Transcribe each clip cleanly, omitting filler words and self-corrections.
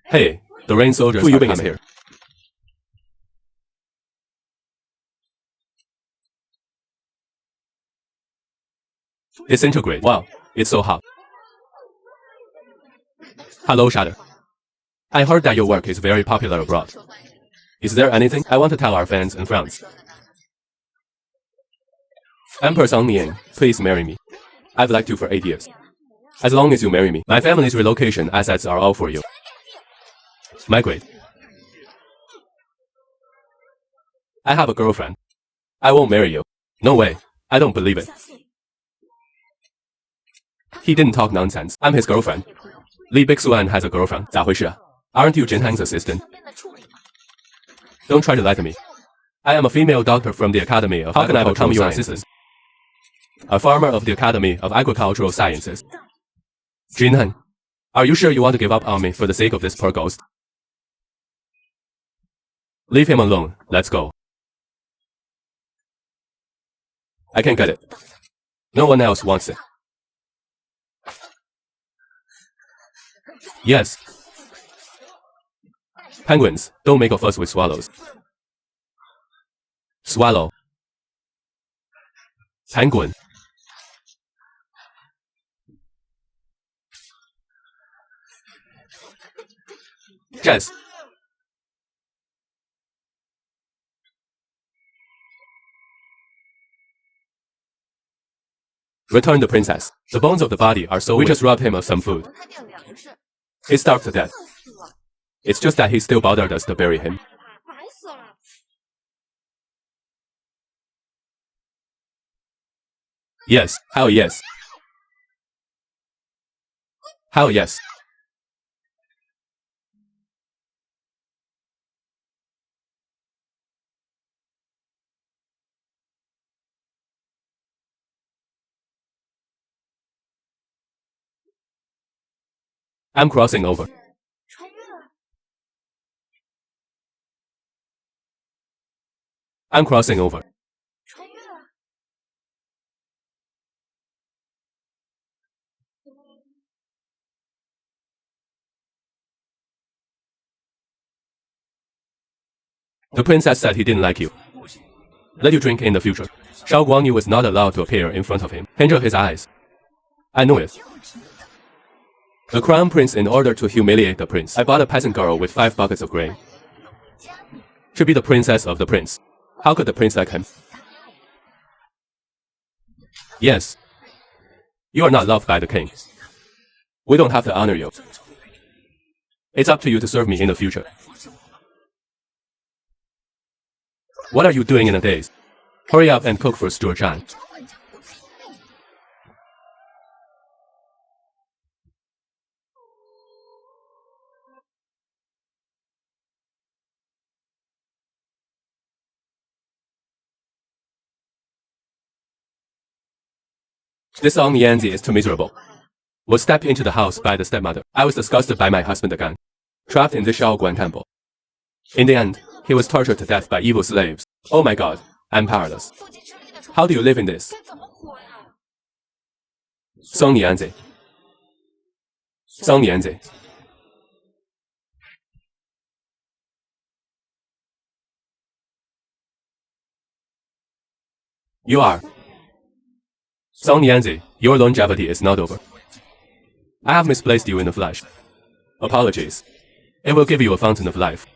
Hey, the rain soldiers are coming here. Disintegrate. Wow, it's so hot. Hello, Shadow. I heard that your work is very popular abroad. Is there anything I want to tell our fans and friends? Emperor Song Nian, please marry me. I've liked you for 8 years. As long as you marry me, my family's relocation assets are all for you. Migrate. I have a girlfriend. I won't marry you. No way. I don't believe it. He didn't talk nonsense. I'm his girlfriend. Li Bixuan has a girlfriend. 咋回事啊? Aren't you Jin Hang's assistant? Don't try to lie to me. I am a female doctor from the Academy of How can I become your assistant? A farmer of the Academy of Agricultural Sciences. Jin Hang, are you sure you want to give up on me for the sake of this poor ghost? Leave him alone. Let's go. I can't get it. No one else wants it. Yes. Penguins, don't make a fuss with swallows. Swallow. Penguin. Jess. Return the princess. The bones of the body are so We just robbed him of some food. He starved to death. It's just that he still bothered us to bury him. Yes, hell yes. Hell yes. I'm crossing over. I'm crossing over. The princess said he didn't like you. Let you drink in the future. Shao Guangyu was not allowed to appear in front of him. Injure his eyes. I knew it. The crown prince, in order to humiliate the prince, I bought a peasant girl with 5 buckets of grain. To be the princess of the prince. How could the prince like him? Yes. You are not loved by the king. We don't have to honor you. It's up to you to serve me in the future. What are you doing in a daze? Hurry up and cook for Stuart Chan. This Song Yanzi is too miserable. Was stepped into the house by the stepmother. I was disgusted by my husband again. Trapped in the Shaoguan temple. In the end, he was tortured to death by evil slaves. Oh my god, I'm powerless. How do you live in this? Song Yanzi. Song Yanzi. You are. Song Yanzi, your longevity is not over. I have misplaced you in the flesh. Apologies. It will give you a fountain of life.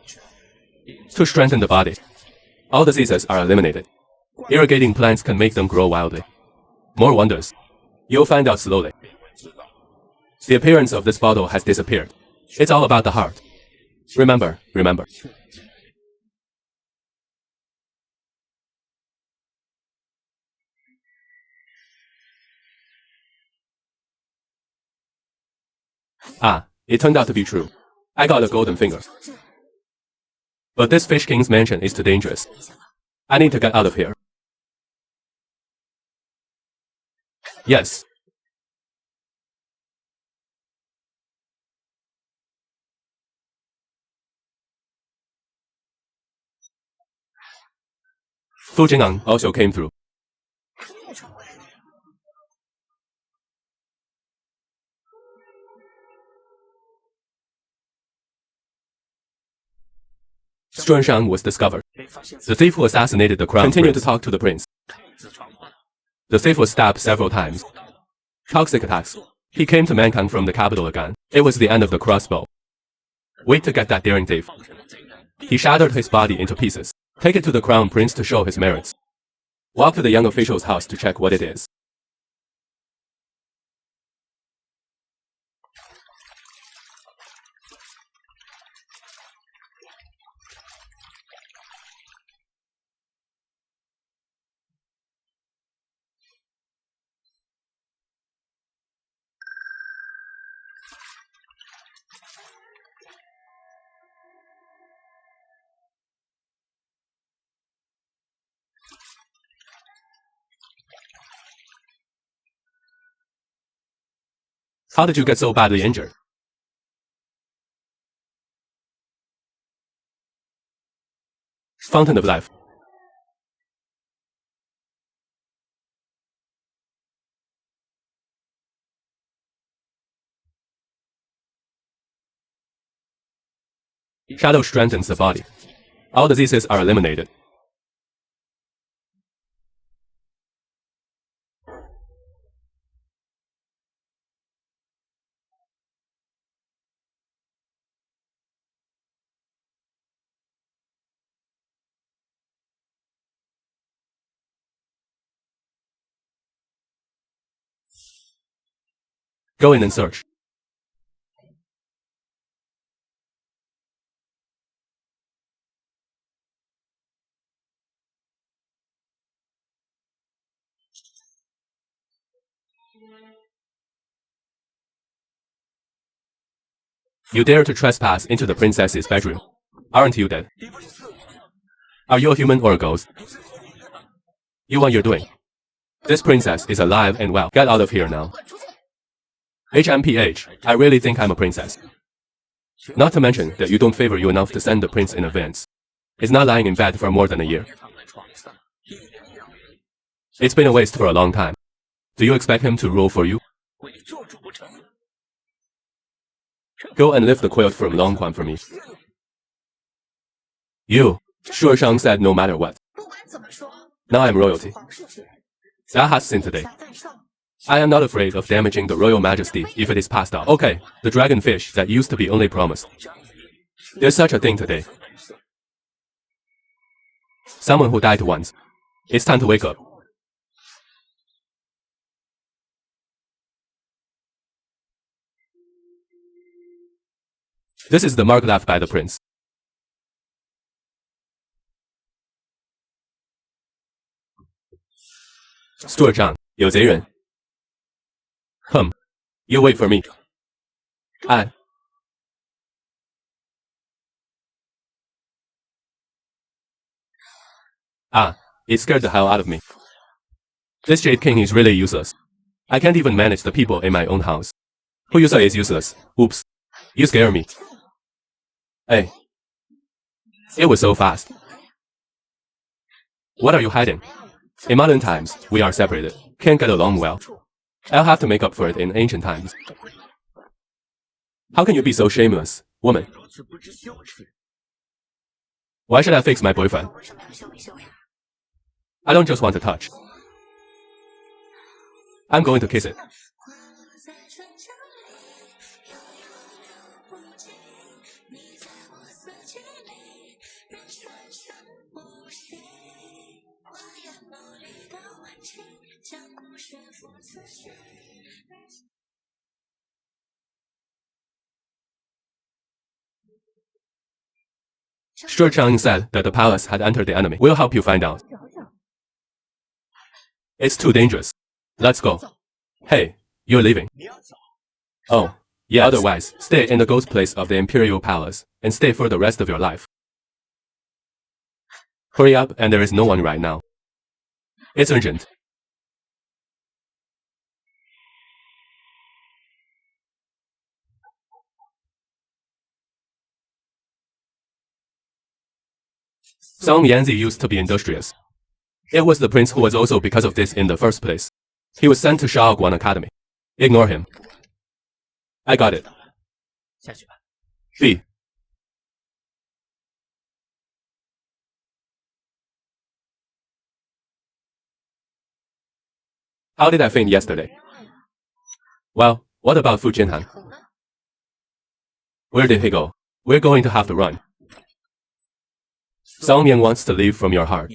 To strengthen the body. All diseases are eliminated. Irrigating plants can make them grow wildly. More wonders. You'll find out slowly. The appearance of this bottle has disappeared. It's all about the heart. Remember, remember. Ah, it turned out to be true. I got a golden finger. But this Fish King's mansion is too dangerous. I need to get out of here. Yes. Fu Jing'an also came through. Shang was discovered. The thief who assassinated the crown continued to talk to the prince. The thief was stabbed several times. Toxic attacks. He came to mankind from the capital again. It was the end of the crossbow. Wait to get that daring thief. He shattered his body into pieces. Take it to the crown prince to show his merits. Walk to the young official's house to check what it is. How did you get so badly injured? Fountain of Life. Shadow strengthens the body. All diseases are eliminated. Go in and search. You dare to trespass into the princess's bedroom. Aren't you dead? Are you a human or a ghost? You what you're doing. This princess is alive and well. Get out of here now. HMPH, I really think I'm a princess. Not to mention that you don't favor you enough to send the prince in advance. He's not lying in bed for more than a year. It's been a waste for a long time. Do you expect him to rule for you? Go and lift the quilt from Longquan for me. You, Shang said no matter what. Now I'm royalty. That has seen today. I am not afraid of damaging the royal majesty if it is passed on. Okay, the dragonfish that used to be only promised. There's such a thing today. Someone who died once. It's time to wake up. This is the mark left by the prince. Stuart Zhang, 有贼人. You wait for me. It scared the hell out of me. This Jade King is really useless. I can't even manage the people in my own house. Who you say is useless? Oops. You scare me. Hey. It was so fast. What are you hiding? In modern times, we are separated. Can't get along well. I'll have to make up for it in ancient times. How can you be so shameless, woman? Why should I fix my boyfriend? I don't just want to touch. I'm going to kiss it. Shortdrama said that the palace had entered the enemy. We'll help you find out. It's too dangerous. Let's go. Hey, you're leaving. Oh, yeah. Otherwise, stay in the ghost place of the imperial palace and stay for the rest of your life. Hurry up, and there is no one right now. It's urgent. Song Yanzi used to be industrious. It was the prince who was also because of this in the first place. He was sent to Shaoguan Academy. Ignore him. I got it. B. How did I faint yesterday? Well, what about Fu Jinhan? Where did he go? We're going to have to run. Song Mian wants to leave from your heart.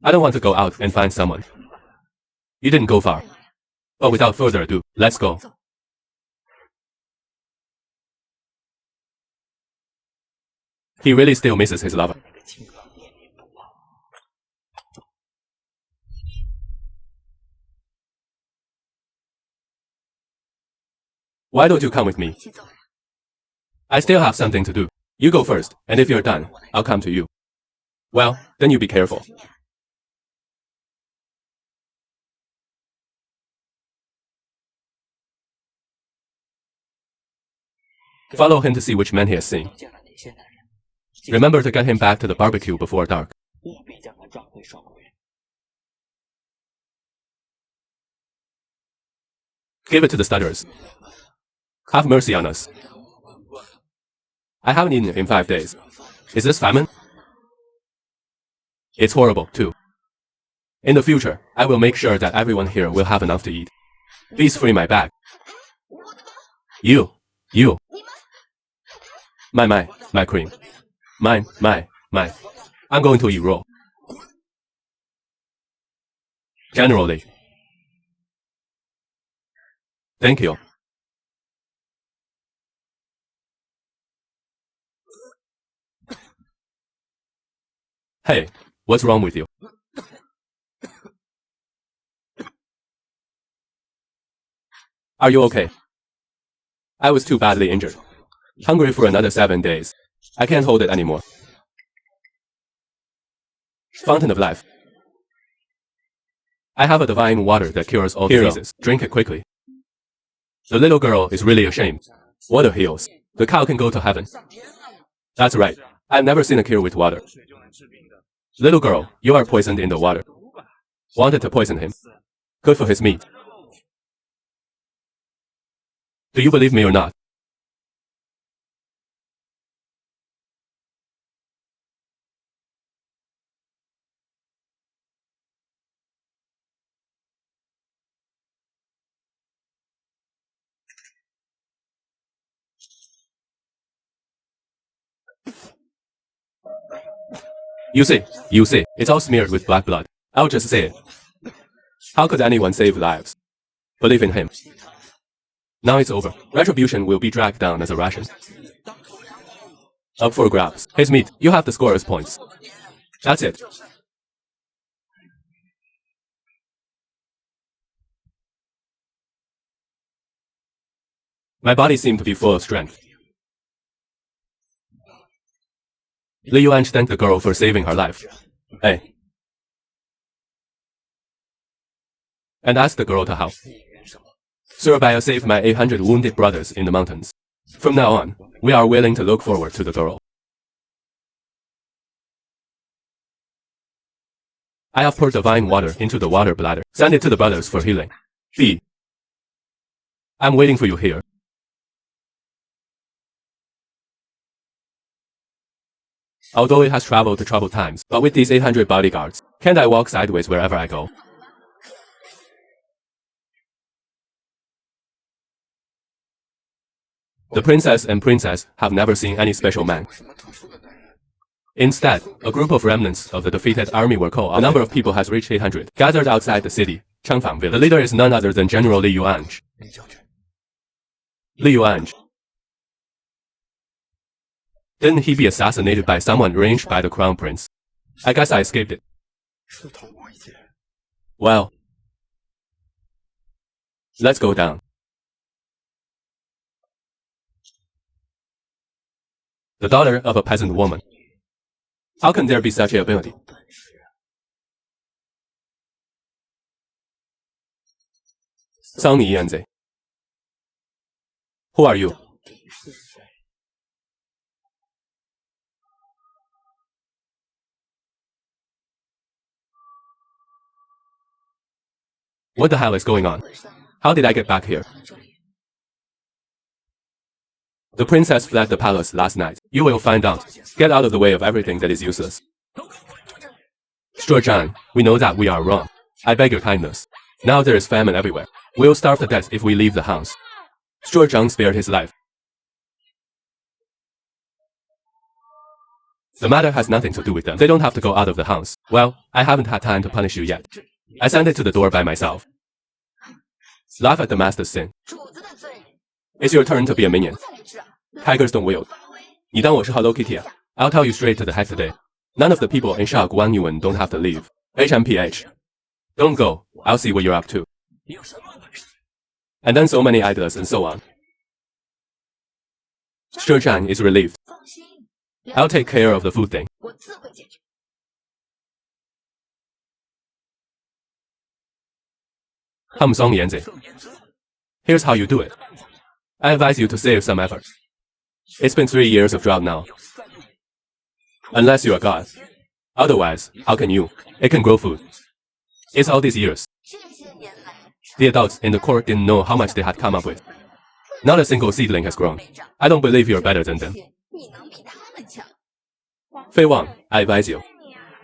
I don't want to go out and find someone. You didn't go far. But without further ado, let's go. He really still misses his lover. Why don't you come with me? I still have something to do. You go first, and if you're done, I'll come to you. Well, then you be careful. Follow him to see which man he has seen. Remember to get him back to the barbecue before dark. Give it to the stutterers. Have mercy on us. I haven't eaten in 5 days. Is this famine? It's horrible, too. In the future, I will make sure that everyone here will have enough to eat. Please free my bag. You. My cream. My. I'm going to eat raw. Generally. Thank you. Hey, what's wrong with you? Are you okay? I was too badly injured. Hungry for another 7 days. I can't hold it anymore. Fountain of life. I have a divine water that cures all diseases. Drink it quickly. The little girl is really ashamed. Water heals. The cow can go to heaven. That's right. I've never seen a cure with water. Little girl, you are poisoned in the water. Wanted to poison him. Good for his meat. Do you believe me or not? You see, it's all smeared with black blood. I'll just say it. How could anyone save lives? Believe in him. Now it's over. Retribution will be dragged down as a ration. Up for grabs. His meat. You have the scorer's points. That's it. My body seemed to be full of strength. Li Yuan thanked the girl for saving her life. Hey. And asked the girl to help. Surabaya saved my 800 wounded brothers in the mountains. From now on, we are willing to look forward to the girl. I have poured divine water into the water bladder. Send it to the brothers for healing. B. I'm waiting for you here. Although it has traveled to troubled times, but with these 800 bodyguards, can't I walk sideways wherever I go? The princess and princess have never seen any special man. Instead, a group of remnants of the defeated army were called. The number of people has reached 800, gathered outside the city, Changfang village. The leader is none other than General Li Yuan. Li Yuan. Didn't he be assassinated by someone arranged by the crown prince? I guess I escaped it. Well, let's go down. The daughter of a peasant woman. How can there be such ability? Song Yanzi. Who are you? What the hell is going on? How did I get back here? The princess fled the palace last night. You will find out. Get out of the way of everything that is useless. Shortdrama, we know that we are wrong. I beg your kindness. Now there is famine everywhere. We'll starve to death if we leave the house. Shortdrama spared his life. The matter has nothing to do with them. They don't have to go out of the house. Well, I haven't had time to punish you yet. I sent it to the door by myself. Laugh at the master's sin. It's your turn to be a minion. Tigers don't wield. 你当我是 Hello Kitty 啊 I'll tell you straight to the head today. None of the people in Sha Guan Yuan don't have to leave. HMPH. Don't go. I'll see what you're up to. And then so many ideas and so on. Shortdrama is relieved. I'll take care of the food thing. Here's how you do it. I advise you to save some effort. It's been 3 years of drought now. Unless you're a god. Otherwise, how can you? It can grow food. It's all these years. The adults in the court didn't know how much they had come up with. Not a single seedling has grown. I don't believe you're better than them. Fei Wang, I advise you.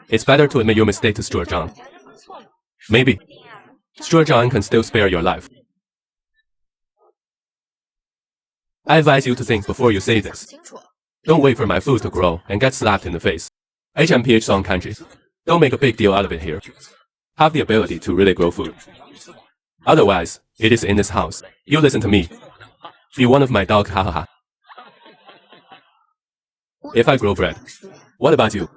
It's better to admit your mistake to Shortdrama. Maybe. Shortdrama can still spare your life. I advise you to think before you say this. Don't wait for my food to grow and get slapped in the face. HMPH Song Kanji. Don't make a big deal out of it here. Have the ability to really grow food. Otherwise, it is in this house. You listen to me. Be one of my dog, hahaha. If I grow bread, what about you?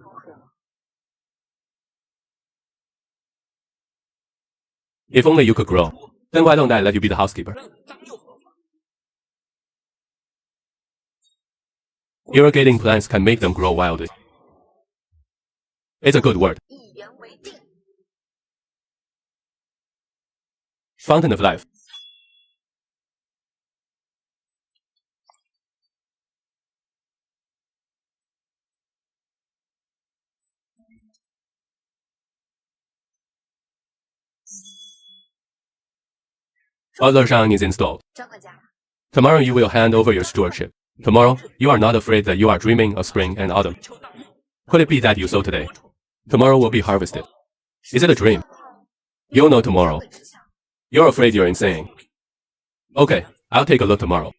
If only you could grow, then why don't I let you be the housekeeper? Irrigating plants can make them grow wildly. It's a good word. Fountain of life. Butler Zhang is installed. Tomorrow you will hand over your stewardship. Tomorrow, you are not afraid that you are dreaming of spring and autumn. Could it be that you sow today? Tomorrow will be harvested. Is it a dream? You'll know tomorrow. You're afraid you're insane. Okay, I'll take a look tomorrow.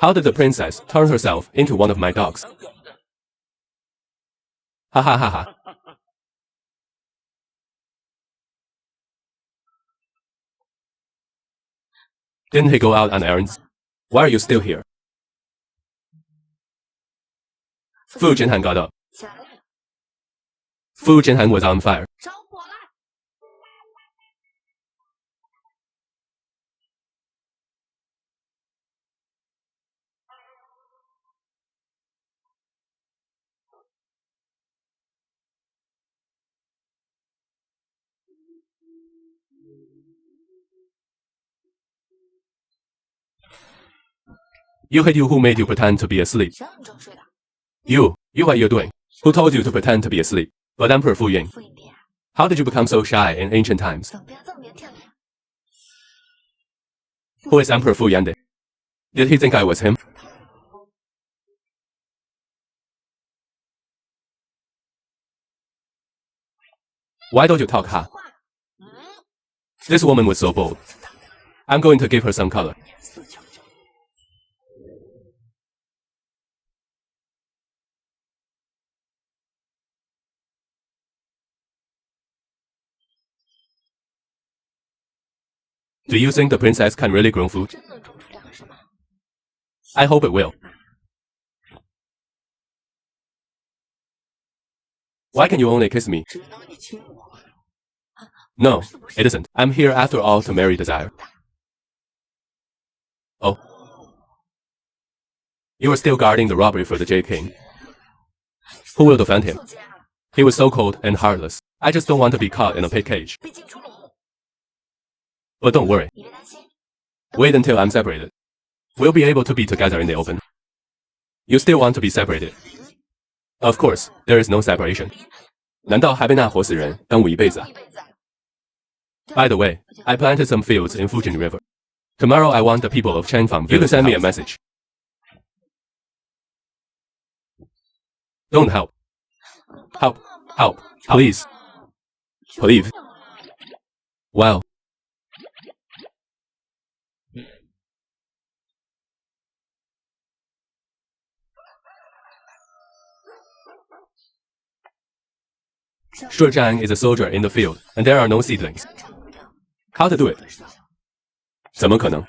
How did the princess turn herself into one of my dogs? Ha ha ha ha. Didn't he go out on errands? Why are you still here? Fu Jinhan got up. Fu Jinhan was on fire. You hate you who made you pretend to be asleep. You what you're doing. Who told you to pretend to be asleep? But Emperor Fu Ying. How did you become so shy in ancient times? Who is Emperor Fu Yande? Did he think I was him? Why don't you talk, ha? This woman was so bold. I'm going to give her some color. Do you think the princess can really grow food? I hope it will. Why can you only kiss me? No, it isn't. I'm here after all to marry Desire. Oh. You are still guarding the robbery for the Jade King. Who will defend him? He was so cold and heartless. I just don't want to be caught in a pig cage. But don't worry. Wait until I'm separated. We'll be able to be together in the open. You still want to be separated? Of course, there is no separation. 难道还被那活死人耽误一辈子啊？ By the way, I planted some fields in Fujin River. Tomorrow I want the people of Changfang. You can send me a message. Don't help. Help. Help. Please. Please. Wow. Shu Zhang is a soldier in the field, and there are no seedlings. How to do it? 怎么可能?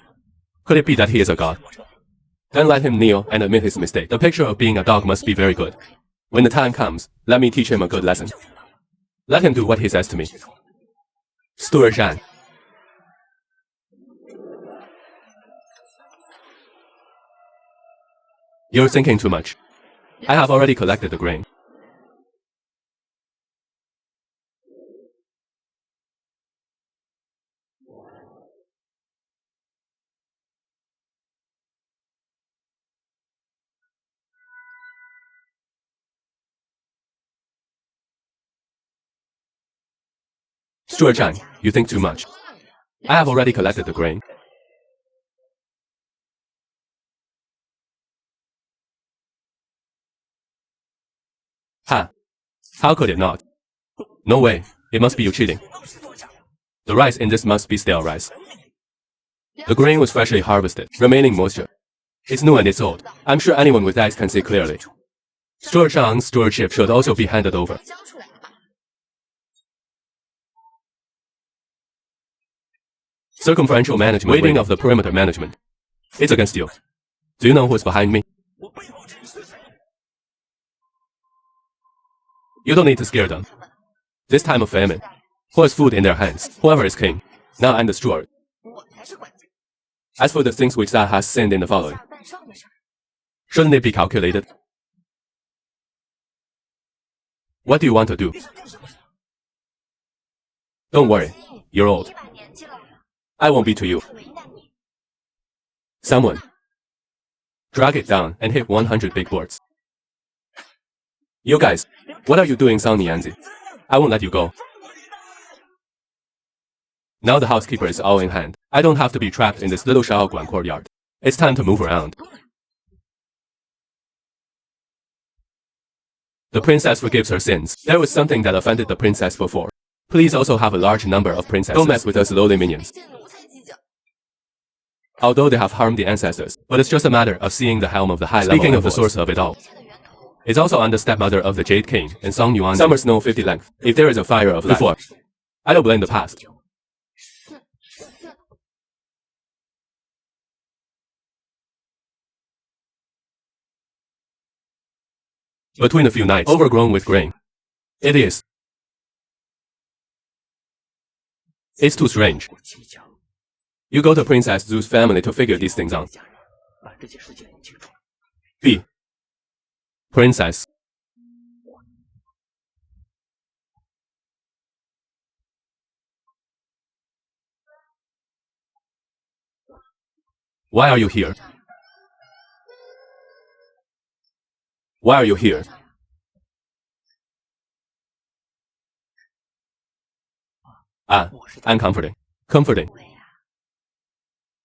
Could it be that he is a god? Then let him kneel and admit his mistake. The picture of being a dog must be very good. When the time comes, let me teach him a good lesson. Let him do what he says to me. Stuart Zhang. You're thinking too much. I have already collected the grain. Stuart Zhang, you think too much. I have already collected the grain. Ha! How could it not? No way, it must be you cheating. The rice in this must be stale rice. The grain was freshly harvested, remaining moisture. It's new and it's old. I'm sure anyone with eyes can see clearly. Stuart Zhang's stewardship should also be handed over. Circumferential management, weighting of the perimeter management. It's against you. Do you know who's behind me? You don't need to scare them. This time of famine, who has food in their hands? Whoever is king. Now I'm the steward. As for the things which thou hast sinned in the following, shouldn't it be calculated? What do you want to do? Don't worry, you're old. I won't be to you. Someone, drag it down and hit 100 big boards. You guys, what are you doing, Sang Nianzi? I won't let you go. Now the housekeeper is all in hand. I don't have to be trapped in this little Shaoguan courtyard. It's time to move around. The princess forgives her sins. There was something that offended the princess before. Please also have a large number of princesses. Don't mess with us lowly minions. Although they have harmed the ancestors, but it's just a matter of seeing the helm of the high level. Speaking of the source of it all, it's also on the stepmother of the Jade King and Song Yuan. Summer snow 50 length. If there is a fire of life before, I don't blame the past. Between a few nights, overgrown with grain. It is. It's too strange. You go to Princess Zhu's family to figure these things out. B. Princess. Why are you here? Why are you here? Ah, I'm comforting. Comforting.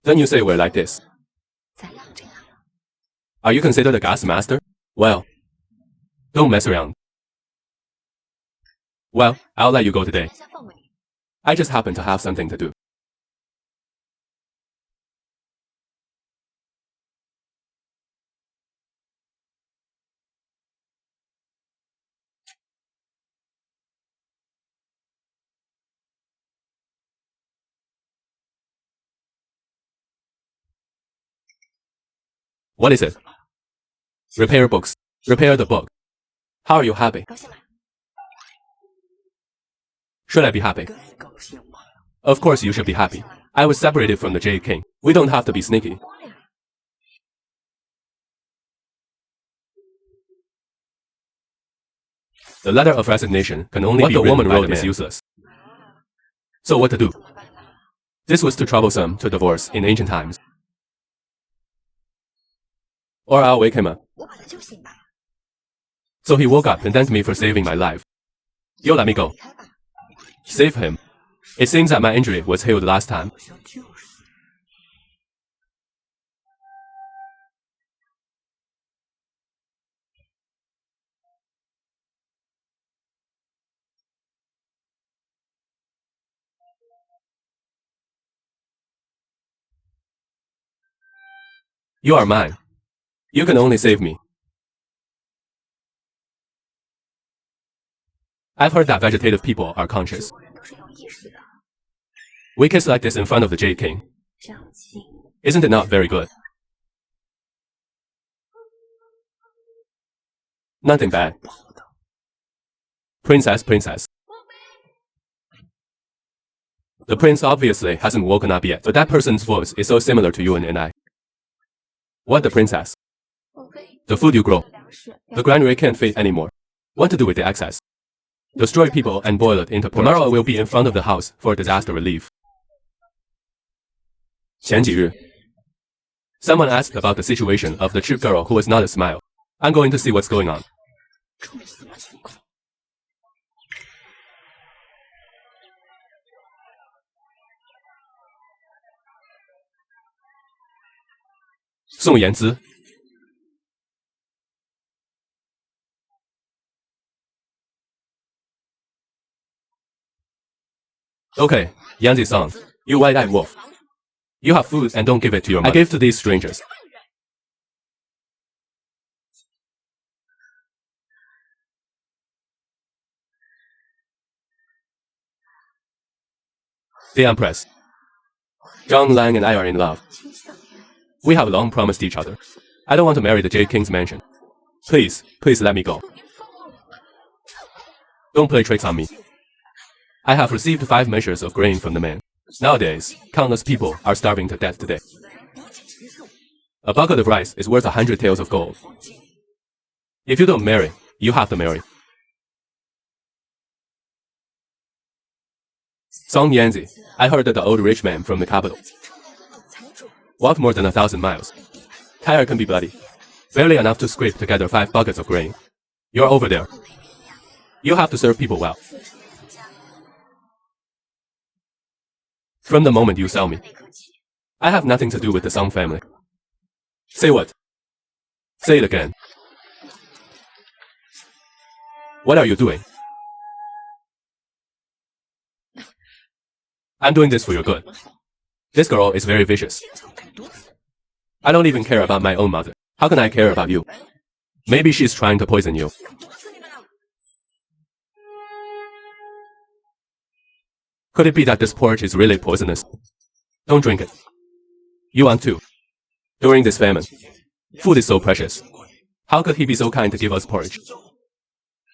Then you say we're like this. Are you considered a gas master? Well, don't mess around. Well, I'll let you go today. I just happen to have something to do. What is it? Repair books. Repair the book. How are you happy? Should I be happy? Of course you should be happy. I was separated from the Jade King. We don't have to be sneaky. The letter of resignation can only be written by the man. What the woman wrote is useless. So what to do? This was too troublesome to divorce in ancient times. Or I'll wake him up. So he woke up and thanked me for saving my life. You let me go. Save him. It seems that my injury was healed last time. You are mine. You can only save me. I've heard that vegetative people are conscious. We kiss like this in front of the Jade King. Isn't it not very good? Nothing bad. Princess. The prince obviously hasn't woken up yet, but that person's voice is so similar to you and I. What the princess? The food you grow. The granary can't fit anymore. What to do with the excess? Destroy people and boil it into porridge. Tomorrow I will be in front of the house for disaster relief. 前几日 someone asked about the situation of the cheap girl who was not a smile. I'm going to see what's going on. Song Yanzi. Okay, Yanzi-san, you white-eyed wolf. You have food and don't give it to your mother. I gave to these strangers. The Empress. Zhang Lang and I are in love. We have long promised each other. I don't want to marry the Jade King's mansion. Please let me go. Don't play tricks on me. I have received 5 measures of grain from the man. Nowadays, countless people are starving to death today. A bucket of rice is worth 100 taels of gold. If you don't marry, you have to marry. Song Yanzi, I heard that the old rich man from the capital walked more than 1,000 miles. Tire can be bloody. Barely enough to scrape together 5 buckets of grain. You're over there. You have to serve people well. From the moment you sell me, I have nothing to do with the Song family. Say what? Say it again. What are you doing? I'm doing this for your good. This girl is very vicious. I don't even care about my own mother. How can I care about you? Maybe she's trying to poison you. Could it be that this porridge is really poisonous? Don't drink it. You want to. During this famine, food is so precious. How could he be so kind to give us porridge?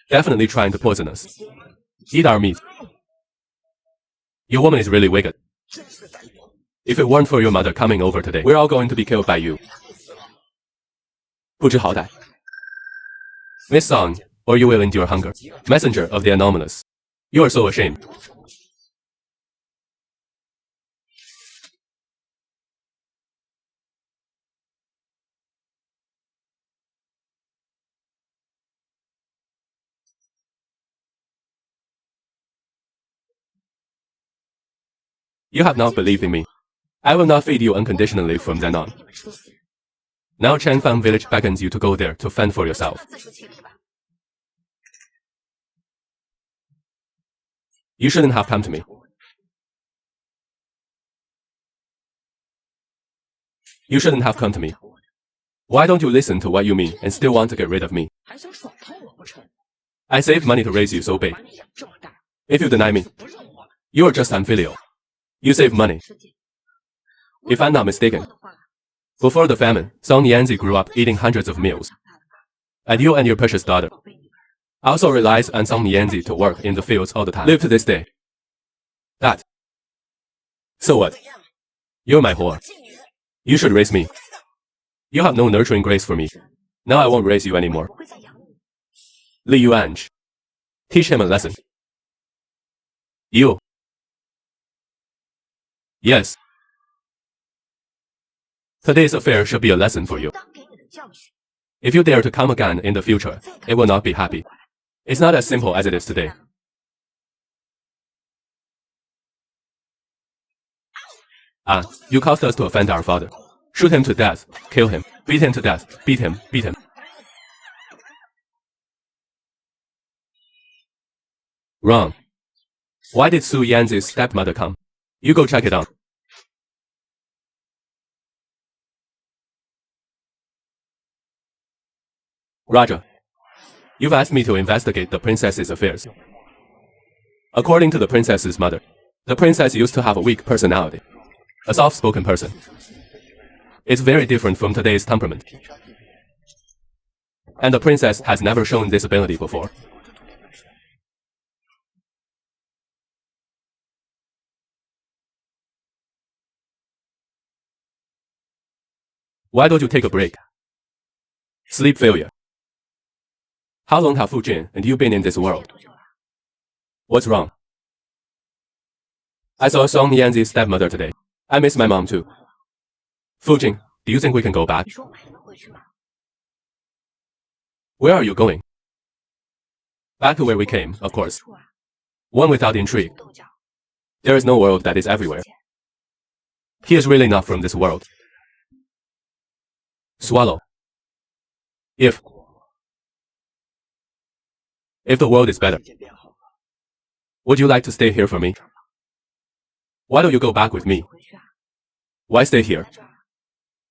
Definitely trying to poison us. Eat our meat. Your woman is really wicked. If it weren't for your mother coming over today, we're all going to be killed by you. 不知好歹. Miss Song, or you will endure hunger. Messenger of the anomalous. You are so ashamed. You have not believed in me. I will not feed you unconditionally from then on. Now Changfang village beckons you to go there to fend for yourself. You shouldn't have come to me. You shouldn't have come to me. Why don't you listen to what you mean and still want to get rid of me? I saved money to raise you so big. If you deny me, you are just unfilial. You save money. If I'm not mistaken, before the famine, Song Yanzi grew up eating hundreds of meals. And you and your precious daughter also relies on Song Yanzi to work in the fields all the time. Live to this day. That. So what? You're my whore. You should raise me. You have no nurturing grace for me. Now I won't raise you anymore. Li Yuanj. Teach him a lesson. You. Yes. Today's affair should be a lesson for you. If you dare to come again in the future, it will not be happy. It's not as simple as it is today. You caused us to offend our father. Shoot him to death, kill him, beat him to death, beat him. Wrong. Why did Su Yanzi's stepmother come? You go check it out. Raja, you've asked me to investigate the princess's affairs. According to the princess's mother, the princess used to have a weak personality, a soft-spoken person. It's very different from today's temperament. And the princess has never shown this ability before. Why don't you take a break? Sleep failure. How long have Fu Jin and you been in this world? What's wrong? I saw Song Yanzi's stepmother today. I miss my mom too. Fu Jin, do you think we can go back? Where are you going? Back to where we came, of course. One without intrigue. There is no world that is everywhere. He is really not from this world. Swallow. If the world is better, would you like to stay here for me? Why don't you go back with me? Why stay here?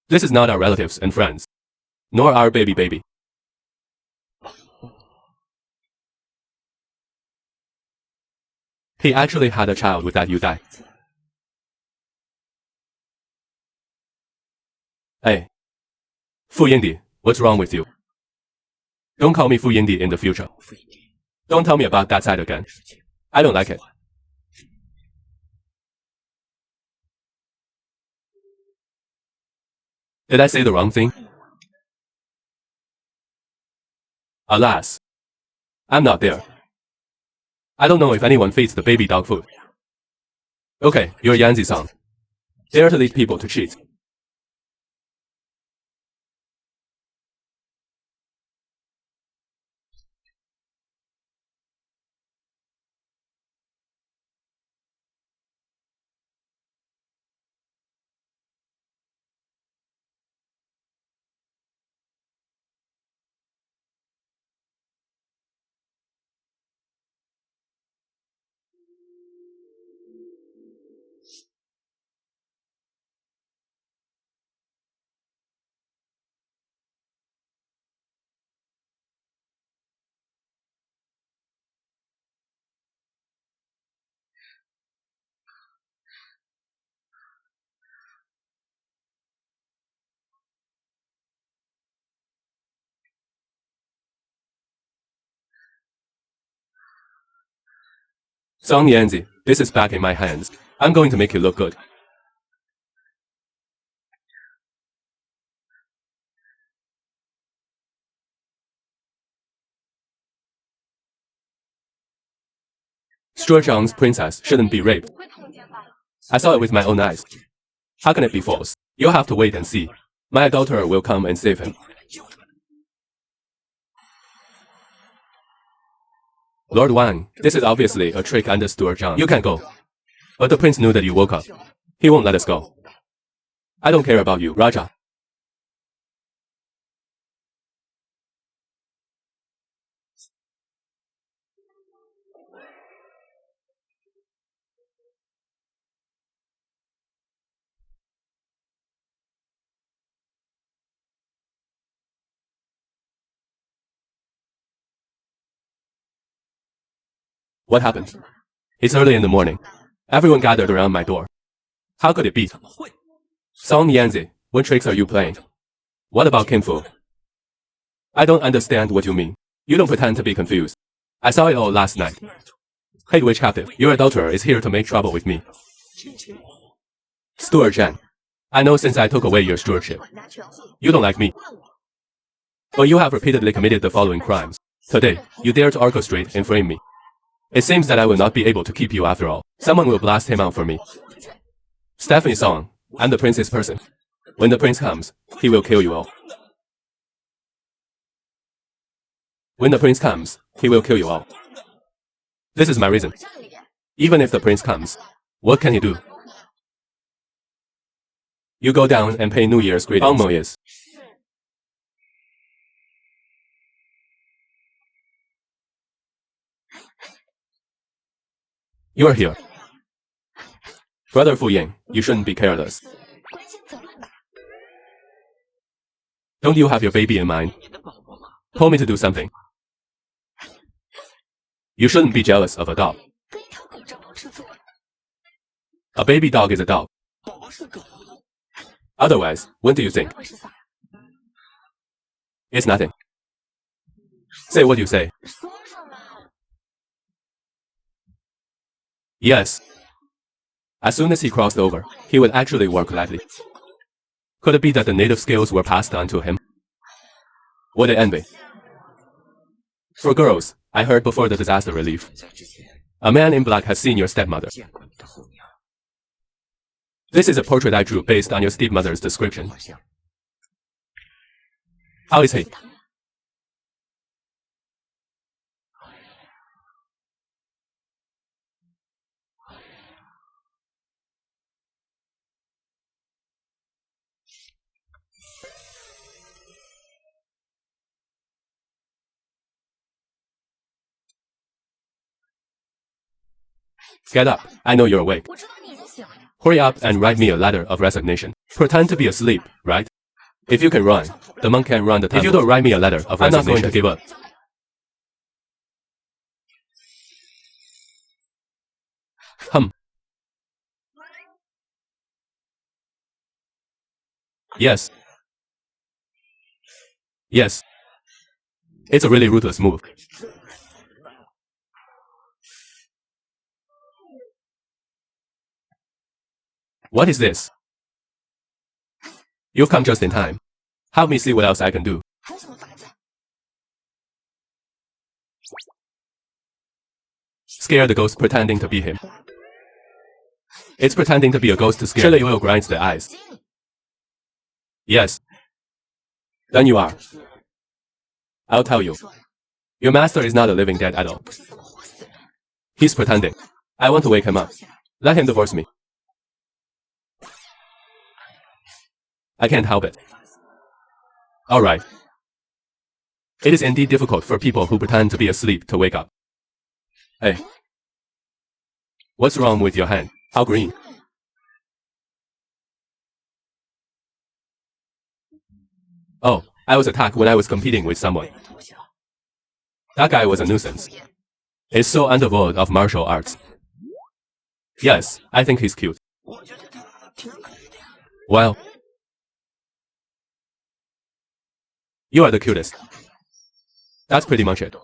This is not our relatives and friends, nor our baby. He actually had a child with that Yu Dai. Hey, Fu Yingdi, what's wrong with you? Don't call me Fu Yingdi in the future. Don't tell me about that side again. I don't like it. Did I say the wrong thing? Alas, I'm not there. I don't know if anyone feeds the baby dog food. Okay, you're Yanzi-san. Dare to lead people to cheat. Song Yanzi, this is back in my hands. I'm going to make you look good. Shortdrama's princess shouldn't be raped. I saw it with my own eyes. How can it be false? You'll have to wait and see. My adulterer will come and save him. Lord Wang, this is obviously a trick under Stuart Zhang. You can go. But the prince knew that you woke up. He won't let us go. I don't care about you, Raja. What happened? It's early in the morning. Everyone gathered around my door. How could it be? Song Yanzi, what tricks are you playing? What about Kim Fu? I don't understand what you mean. You don't pretend to be confused. I saw it all last night. Hey witch captive, your adulterer is here to make trouble with me. Stuart Zhang, I know since I took away your stewardship. You don't like me. But you have repeatedly committed the following crimes. Today, you dare to orchestrate and frame me. It seems that I will not be able to keep you after all. Someone will blast him out for me. Stephanie Song, I'm the prince's person. When the prince comes, he will kill you all. When the prince comes, he will kill you all. This is my reason. Even if the prince comes, what can he do? You go down and pay New Year's greetings. You're here. Brother Fu Ying, you shouldn't be careless. Don't you have your baby in mind? told me to do something. You shouldn't be jealous of a dog. A baby dog is a dog. Otherwise, what do you think? It's nothing. Say what you say. Yes. As soon as he crossed over, he would actually walk lightly. Could it be that the native skills were passed on to him? What a envy. For girls, I heard before the disaster relief. A man in black has seen your stepmother. This is a portrait I drew based on your stepmother's description. How is he? Get up. I know you're awake. Hurry up and write me a letter of resignation. Pretend to be asleep, right? If you can run, the monk can run the temple. If you don't write me a letter of resignation, I'm not going to give up. Yes. Yes. It's a really ruthless move. What is this? You've come just in time. Help me see what else I can do. Scare the ghost pretending to be him. It's pretending to be a ghost to scare. Chili oil grinds the eyes. Yes. Then you are. I'll tell you. Your master is not a living dead at all. He's pretending. I want to wake him up. Let him divorce me. I can't help it. All right. It is indeed difficult for people who pretend to be asleep to wake up. Hey. What's wrong with your hand? How green? Oh, I was attacked when I was competing with someone. That guy was a nuisance. He's so undevoid of martial arts. Yes, I think he's cute. Well, you are the cutest. That's pretty much it.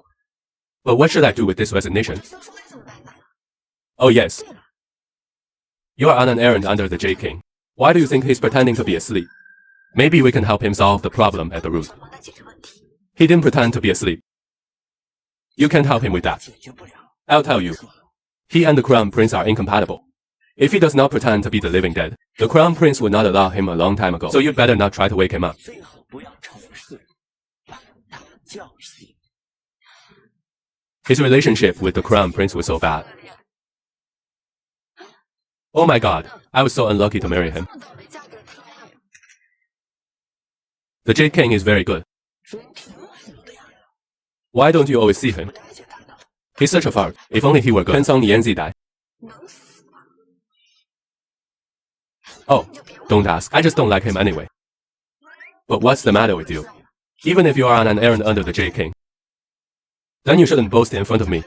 But what should I do with this resignation? Oh yes. You are on an errand under the Jade King. Why do you think he's pretending to be asleep? Maybe we can help him solve the problem at the root. He didn't pretend to be asleep. You can't help him with that. I'll tell you. He and the Crown Prince are incompatible. If he does not pretend to be the living dead, the Crown Prince would not allow him a long time ago. So you'd better not try to wake him up. His relationship with the Crown Prince was so bad. Oh my god, I was so unlucky to marry him. The Jade King is very good. Why don't you always see him? He's such a fart. If only he were good. Oh, don't ask. I just don't like him anyway. But what's the matter with you? Even if you are on an errand under the Jade King, then you shouldn't boast in front of me.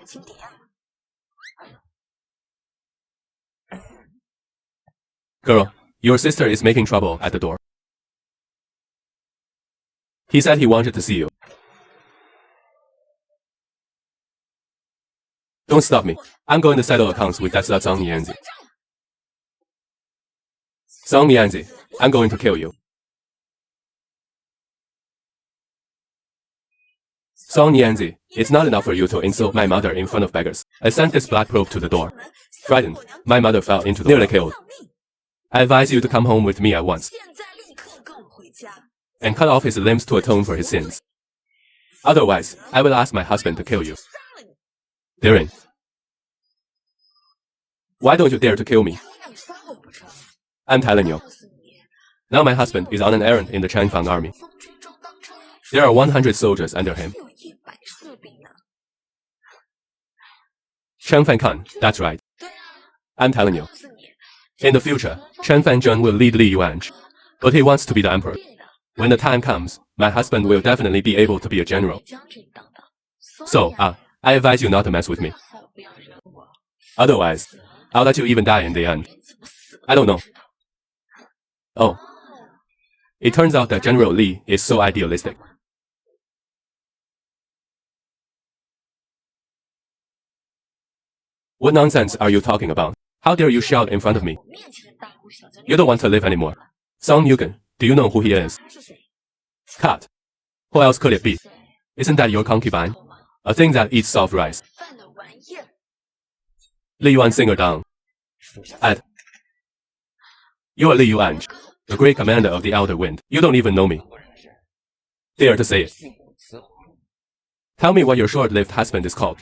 Girl, your sister is making trouble at the door. He said he wanted to see you. Don't stop me. I'm going to settle accounts with that slut Zhang Nianzi. Zhang Nianzi, I'm going to kill you. Zhang Nianzi, it's not enough for you to insult my mother in front of beggars. I sent this black probe to the door. Frightened, my mother fell into the nearly killed. I advise you to come home with me at once and cut off his limbs to atone for his sins. Otherwise, I will ask my husband to kill you. Darren, why don't you dare to kill me? I'm telling you. Now my husband is on an errand in the Changfang army. There are 100 soldiers under him. Chen Fan, that's right. I'm telling you. In the future, Chen Fanzheng will lead Li Yuanzhi, but he wants to be the emperor. When the time comes, my husband will definitely be able to be a general. So, I advise you not to mess with me. Otherwise, I'll let you even die in the end. I don't know. Oh. It turns out that General Li is so idealistic. What nonsense are you talking about? How dare you shout in front of me? You don't want to live anymore. Song Yugen, do you know who he is? Cut. Who else could it be? Isn't that your concubine? A thing that eats soft rice. Li Yuan singer down. Ed. You are Li Yuan, the great commander of the Outer Wind. You don't even know me. Dare to say it. Tell me what your short-lived husband is called.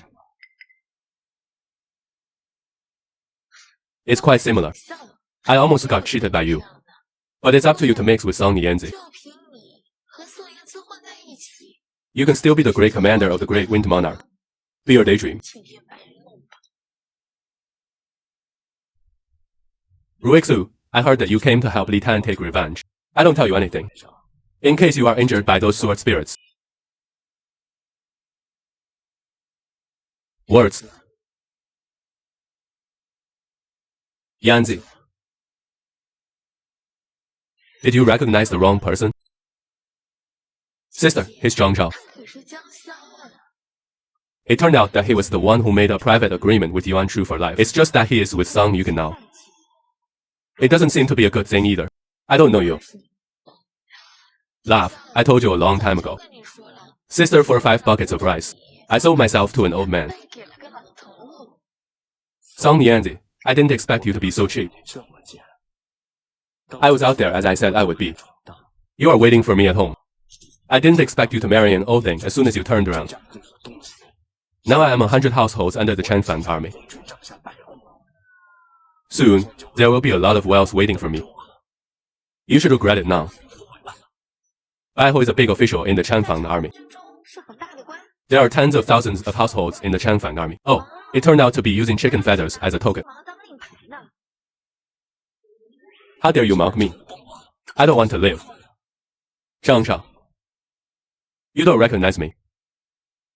It's quite similar. I almost got cheated by you. But it's up to you to mix with Song Nianzi. You can still be the great commander of the great wind monarch. Be your daydream. Ruixu, I heard that you came to help Li Tan take revenge. I don't tell you anything. In case you are injured by those sword spirits. Words. Yanzi. Did you recognize the wrong person? Sister, he's Zhang Zhao. It turned out that he was the one who made a private agreement with Yuan Shu for life. It's just that he is with Song Yugen now. It doesn't seem to be a good thing either. I don't know you. Laugh, I told you a long time ago. Sister for 5 buckets of rice. I sold myself to an old man. Song Nianzi, I didn't expect you to be so cheap. I was out there as I said I would be. You are waiting for me at home. I didn't expect you to marry an old thing as soon as you turned around. Now I am 100 households under the Chanfang army. Soon, there will be a lot of wealth waiting for me. You should regret it now. Baihu is a big official in the Chanfang army. There are tens of thousands of households in the Chanfang army. Oh, it turned out to be using chicken feathers as a token. How dare you mock me? I don't want to live. Zhang Zhao. You don't recognize me.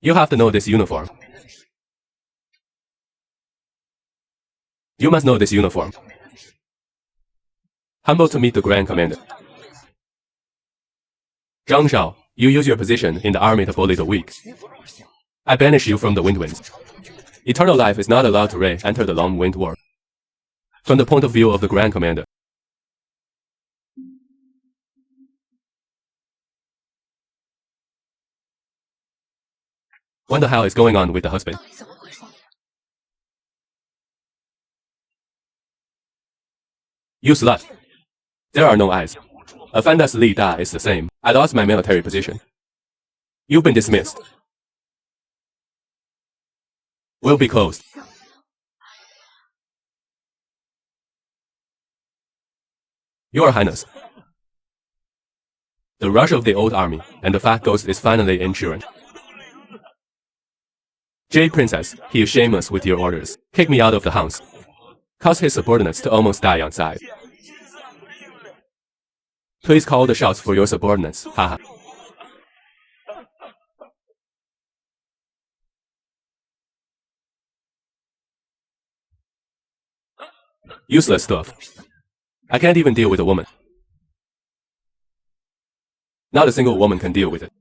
You have to know this uniform. You must know this uniform. Humble to meet the Grand Commander. Zhang Zhao, you use your position in the army to bully the weak. I banish you from the Wind Winds. Eternal life is not allowed to re-enter the Long Wind War. From the point of view of the Grand Commander. What the hell is going on with the husband? You slut. There are no eyes. Offender's Li Da is the same. I lost my military position. You've been dismissed. Will be closed. Your Highness. The rush of the old army and the fat ghost is finally ensuring. Jade Princess, he is shameless with your orders. Kick me out of the house. Cause his subordinates to almost die on sight. Please call the shots for your subordinates, haha. Useless stuff. I can't even deal with a woman. Not a single woman can deal with it.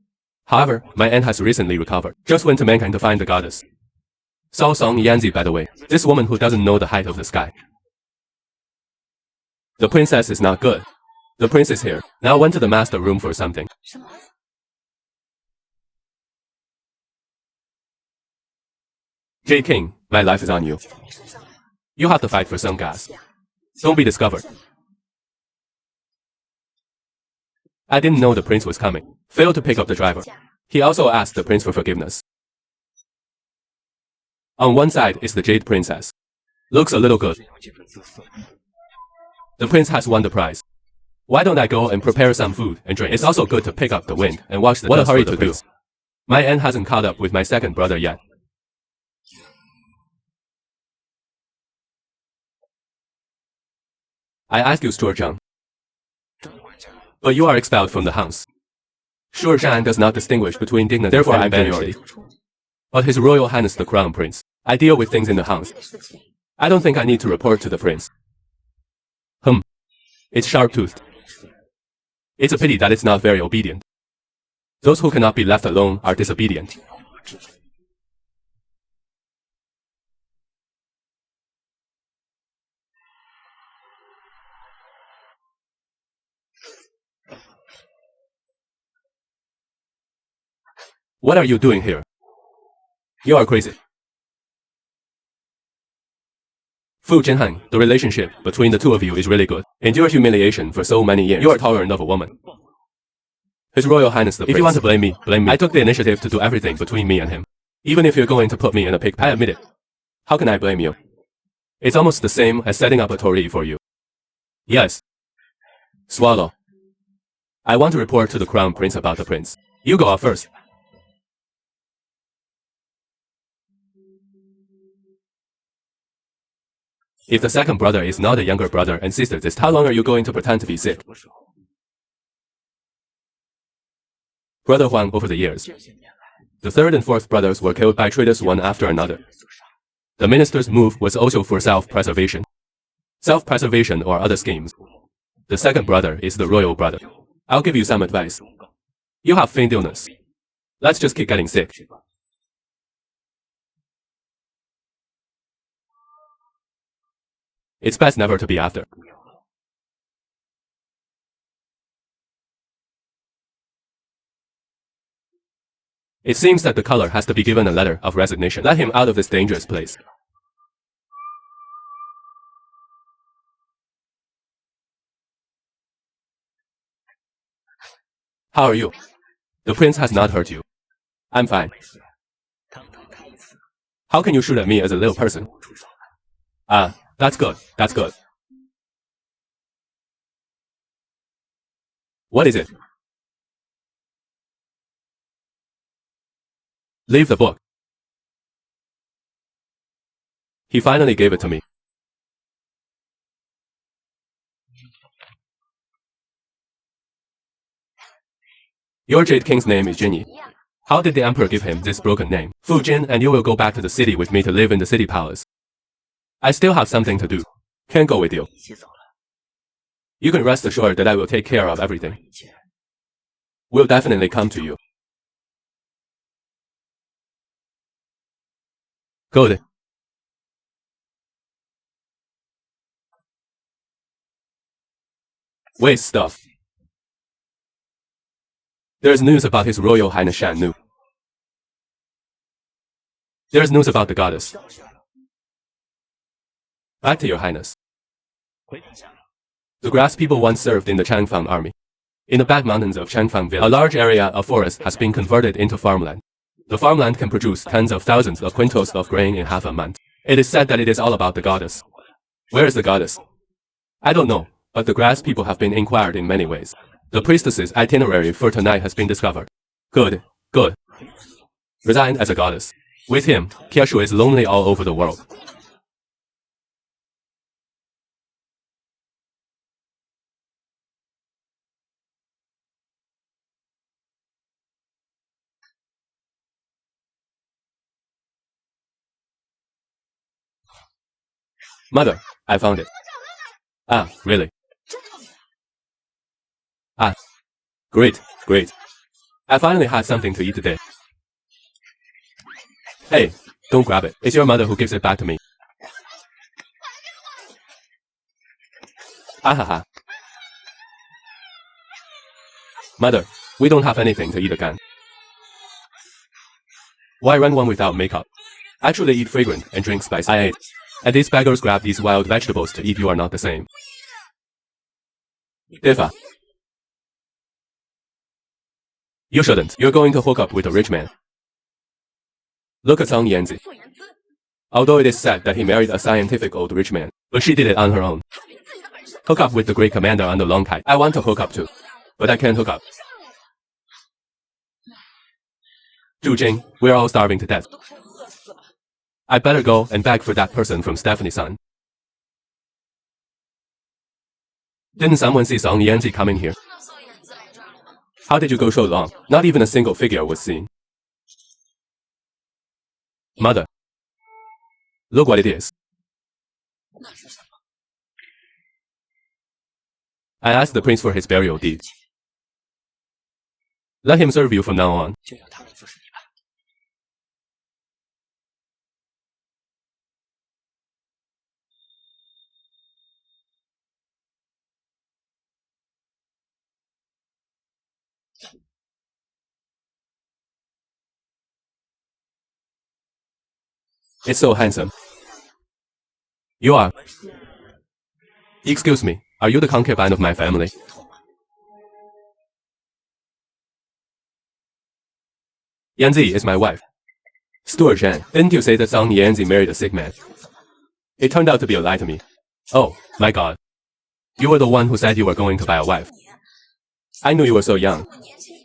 However, my aunt has recently recovered. Just went to mankind to find the goddess. Saw Song Yanzi, by the way. This woman who doesn't know the height of the sky. The princess is not good. The prince is here. Now went to the master room for something. J King, my life is on you. You have to fight for some gas. Don't be discovered. I didn't know the prince was coming. Failed to pick up the driver. He also asked the prince for forgiveness. On one side is the Jade Princess. Looks a little good. The prince has won the prize. Why don't I go and prepare some food and drink? It's also good to pick up the wind and watch the dust. What a hurry to do. My aunt hasn't caught up with my second brother yet. I ask you, Stuart Zhang. But you are expelled from the house. Sure, Zhan does not distinguish between dignity, therefore I ban you. But His Royal Highness the Crown Prince, I deal with things in the house. I don't think I need to report to the prince. It's sharp-toothed. It's a pity that it's not very obedient. Those who cannot be left alone are disobedient. What are you doing here? You are crazy. Fu Jinhan, the relationship between the two of you is really good. Endure humiliation for so many years. You are tolerant of a woman. His Royal Highness the Prince. If you want to blame me, blame me. I took the initiative to do everything between me and him. Even if you're going to put me in a pig, I admit it. How can I blame you? It's almost the same as setting up a torii for you. Yes. Swallow. I want to report to the Crown Prince about the prince. You go out first. If the second brother is not a younger brother and sister, this how long are you going to pretend to be sick? Brother Huang over the years. The third and fourth brothers were killed by traitors one after another. The minister's move was also for self-preservation. Self-preservation or other schemes. The second brother is the royal brother. I'll give you some advice. You have feigned illness. Let's just keep getting sick. It's best never to be after. It seems that the color has to be given a letter of resignation. Let him out of this dangerous place. How are you? The prince has not hurt you. I'm fine. How can you shoot at me as a little person? That's good. That's good. What is it? Leave the book. He finally gave it to me. Your Jade King's name is Jinyi. How did the emperor give him this broken name? Fu Jin, and you will go back to the city with me to live in the city palace. I still have something to do. Can't go with you. You can rest assured that I will take care of everything. We'll definitely come to you. Good. Waste stuff. There's news about His Royal Highness Shan Nu. There's news about the goddess. Back to your highness. The grass people once served in the Changfang army. In the back mountains of Changfang village, a large area of forest has been converted into farmland. The farmland can produce tens of thousands of quintals of grain in half a month. It is said that it is all about the goddess. Where is the goddess? I don't know, but the grass people have been inquired in many ways. The priestess's itinerary for tonight has been discovered. Good, good. Resigned as a goddess. With him, Kiashu is lonely all over the world. Mother, I found it. Really? Great, great. I finally had something to eat today. Hey, don't grab it. It's your mother who gives it back to me. Ha ha ha. Mother, we don't have anything to eat again. Why run one without makeup? Actually eat fragrant and drink spice. I ate. And these beggars grab these wild vegetables to eat. You are not the same. Difa. You shouldn't. You're going to hook up with a rich man. Look at Zhang Yanzi. Although it is said that he married a scientific old rich man, but she did it on her own. Hook up with the great commander on the long kite. I want to hook up too, but I can't hook up. Zhu Jing, we're all starving to death. I better go and beg for that person from Stephanie-san. Didn't someone see Zhang Yanzi coming here? How did you go so long? Not even a single figure was seen. Mother, look what it is. I asked the prince for his burial deed. Let him serve you from now on. It's so handsome. You are. Excuse me, are you the concubine of my family? Yanzi is my wife. Stuart Shan, didn't you say that Song Yanzi married a sick man? It turned out to be a lie to me. Oh, my god. You were the one who said you were going to buy a wife. I knew you were so young.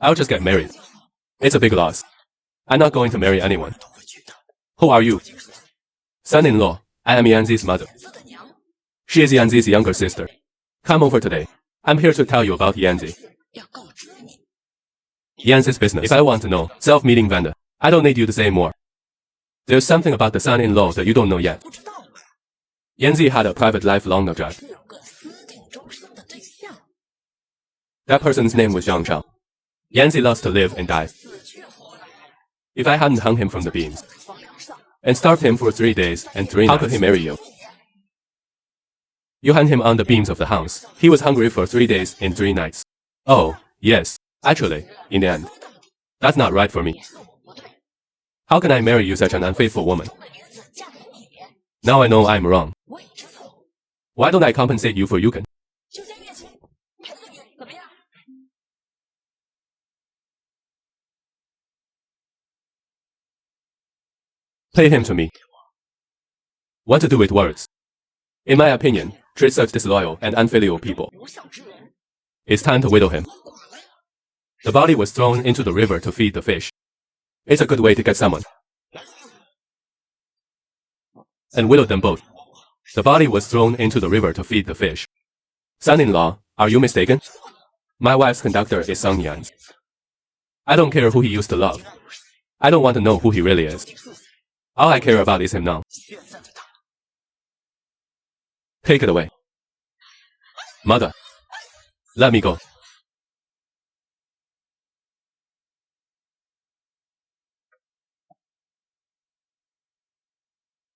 I'll just get married. It's a big loss. I'm not going to marry anyone. Who are you? Son-in-law, I am Yanzi's mother. She is Yanzi's younger sister. Come over today. I'm here to tell you about Yanzi. Yanzi's business. If I want to know, self-meeting vendor. I don't need you to say more. There's something about the son-in-law that you don't know yet. Yanzi had a private life long ago. That person's name was Zhang Shao. Yanzi loves to live and die. If I hadn't hung him from the beams and starved him for 3 days and 3 nights, how could he marry you? You hung him on the beams of the house. He was hungry for 3 days and 3 nights. Oh, yes. Actually, in the end, that's not right for me. How can I marry you, such an unfaithful woman? Now I know I'm wrong. Why don't I compensate you for Yukon? Pay him to me. What to do with words? In my opinion, treat such disloyal and unfilial people. It's time to widow him. The body was thrown into the river to feed the fish. It's a good way to get someone. And widow them both. The body was thrown into the river to feed the fish. Son-in-law, are you mistaken? My wife's conductor is Song Yan. I don't care who he used to love. I don't want to know who he really is. All I care about is him now. Take it away. Mother, let me go.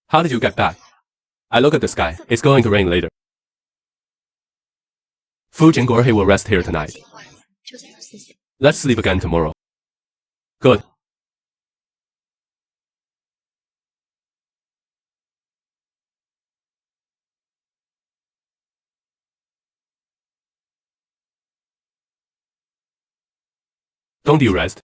How did you get back? I look at the sky. It's going to rain later. Fu Jingguo will rest here tonight. Let's sleep again tomorrow. Good. Don't you rest?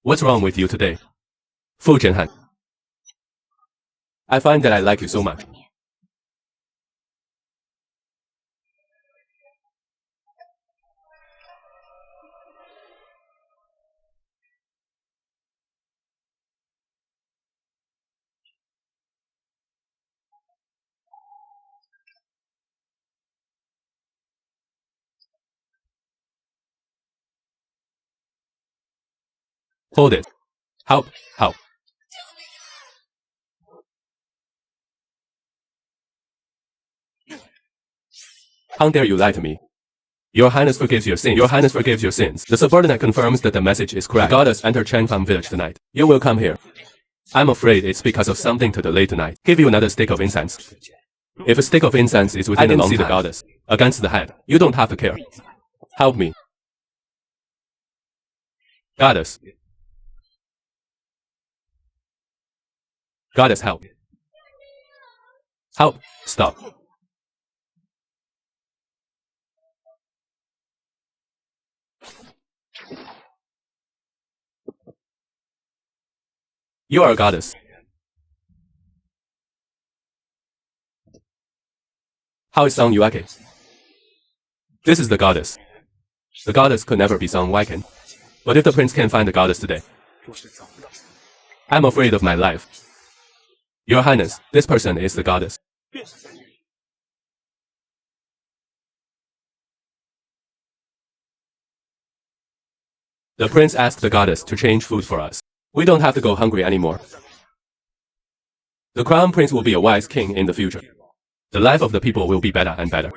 What's wrong with you today? Fu Zhenhan. I find that I like you so much. Hold it. Help, help. How dare you lie to me? Your Highness forgives your sins. Your Highness forgives your sins. The subordinate confirms that the message is correct. The goddess entered Changfang village tonight. You will come here. I'm afraid it's because of something to delay tonight. Give you another stick of incense. If a stick of incense is within a long time, the goddess against the head. You don't have to care. Help me. Goddess. Goddess, help. Help. Stop. You are a goddess. How is Song Yuake? This is the goddess. The goddess could never be Song Waiken. But if the prince can't find the goddess today, I'm afraid of my life. Your Highness, this person is the goddess. The prince asked the goddess to change food for us. We don't have to go hungry anymore. The crown prince will be a wise king in the future. The life of the people will be better and better.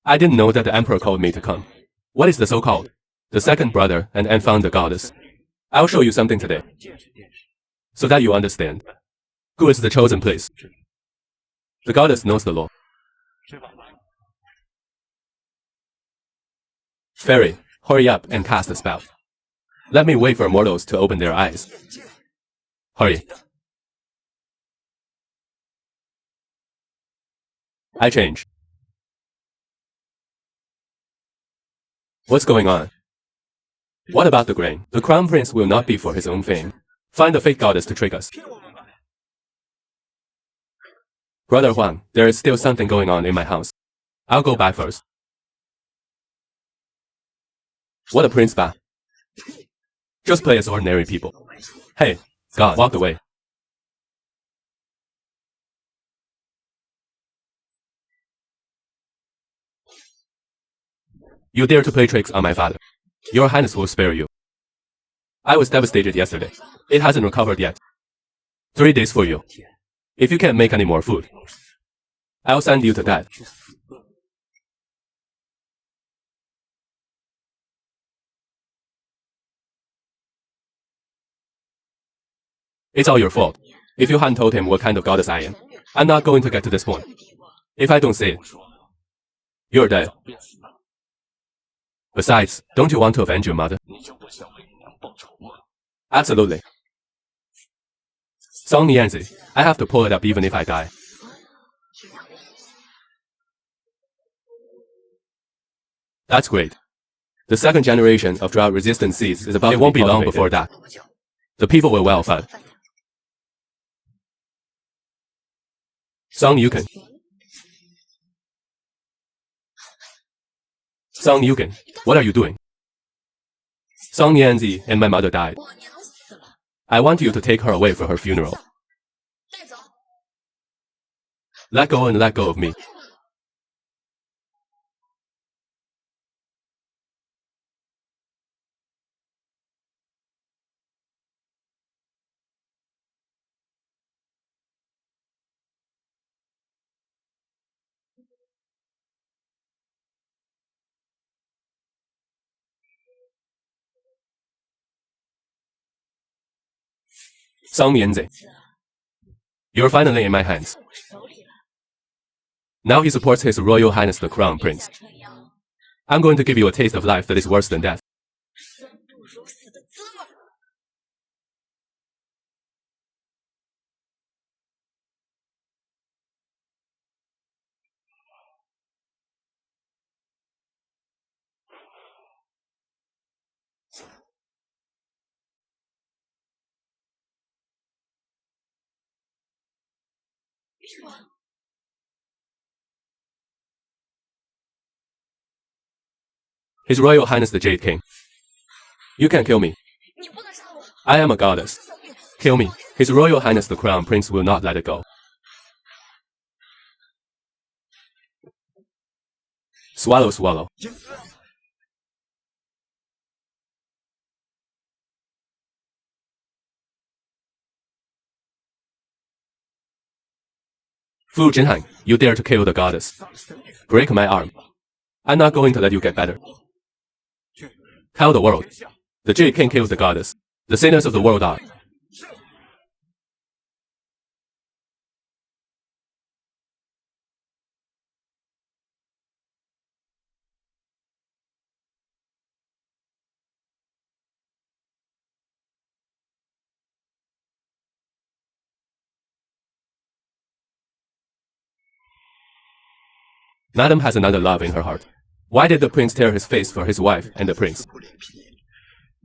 I didn't know that the emperor called me to come. What is the so-called? The second brother and found the goddess. I'll show you something today, so that you understand. Who is the chosen place? The goddess knows the law. Fairy, hurry up and cast the spell. Let me wait for mortals to open their eyes. Hurry. I change. What's going on? What about the grain? The crown prince will not be for his own fame. Find the fake goddess to trick us. Brother Huang, there is still something going on in my house. I'll go back first. What a prince ba. Just play as ordinary people. Hey, God, walk away. You dare to play tricks on my father. Your Highness will spare you. I was devastated yesterday. It hasn't recovered yet. 3 days for you. If you can't make any more food, I'll send you to dad. It's all your fault. If you hadn't told him what kind of goddess I am, I'm not going to get to this point. If I don't say it, you're dead. Besides, don't you want to avenge your mother? Absolutely. Song Nianzi, I have to pull it up even if I die. That's great. The second generation of drought-resistant seeds is about. It won't be long before that. The people will well fed. Song Yuken. Song Yuken, what are you doing? Song Nianzi and my mother died. I want you to take her away for her funeral. Let go and let go of me. Song Nianzi. You're finally in my hands. Now he supports His Royal Highness the Crown Prince. I'm going to give you a taste of life that is worse than death. His Royal Highness the Jade King. You can't kill me. I am a goddess. Kill me. His Royal Highness the Crown Prince will not let it go. Swallow, swallow. Fu Jinhan, you dare to kill the goddess. Break my arm. I'm not going to let you get better. Tell the world. The Jade King kills the goddess. The sinners of the world are. Madam has another love in her heart. Why did the prince tear his face for his wife and the prince?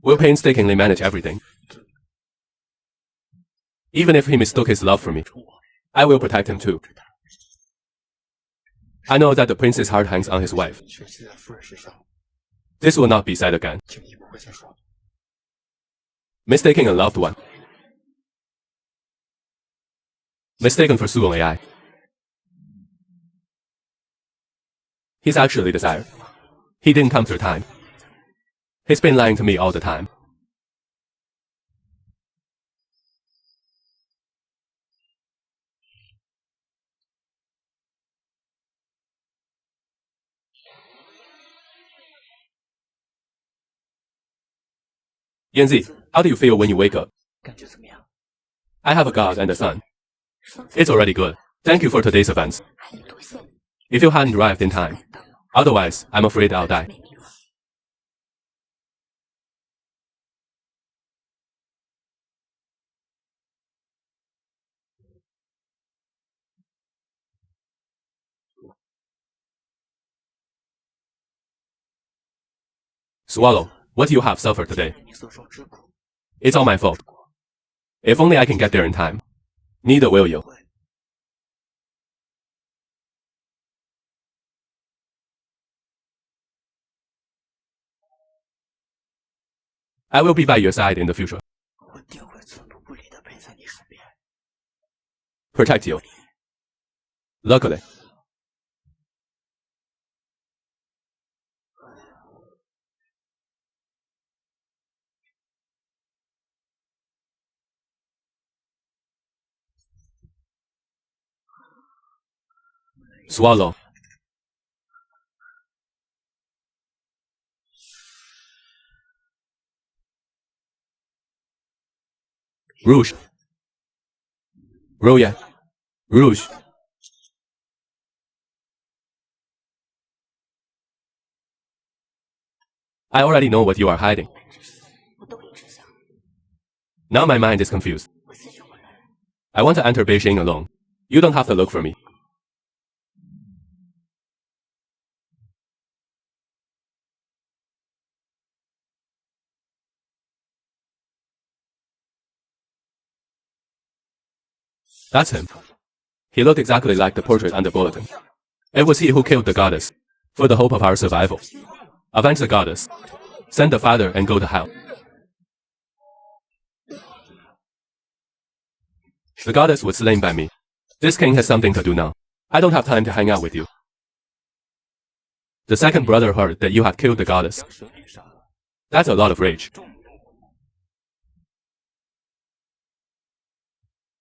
We'll painstakingly manage everything. Even if he mistook his love for me, I will protect him too. I know that the prince's heart hangs on his wife. 却记在夫人身上， This will not be said again. 请你不会再说了。 Mistaking a loved one. Mistaken for Suwon AI. He's actually the sire. He didn't come through time. He's been lying to me all the time. Yanzi, how do you feel when you wake up? 感觉怎么样？ I have a god and a son. 双子 It's already good. Thank you for today's events. 还有多线， If you hadn't arrived in time, otherwise, I'm afraid I'll die. 没命了。 Swallow, what you have suffered today. 你所受之苦， It's all my fault. If only I can get there in time. Neither will you. I will be by your side in the future. 我定会寸步不离地陪在你身边。 Protect you. Luckily. Swallow. Rouge. Roya. Rouge. I already know what you are hiding. 我都已知晓， Now my mind is confused. 我思绪混乱。 I want to enter Beijing alone. You don't have to look for me. That's him. He looked exactly like the portrait on the bulletin. It was he who killed the goddess, for the hope of our survival. Avenge the goddess. Send the father and go to hell. The goddess was slain by me. This king has something to do now. I don't have time to hang out with you. The second brother heard that you had killed the goddess. 将蛇给杀了， That's a lot of rage. 众怒。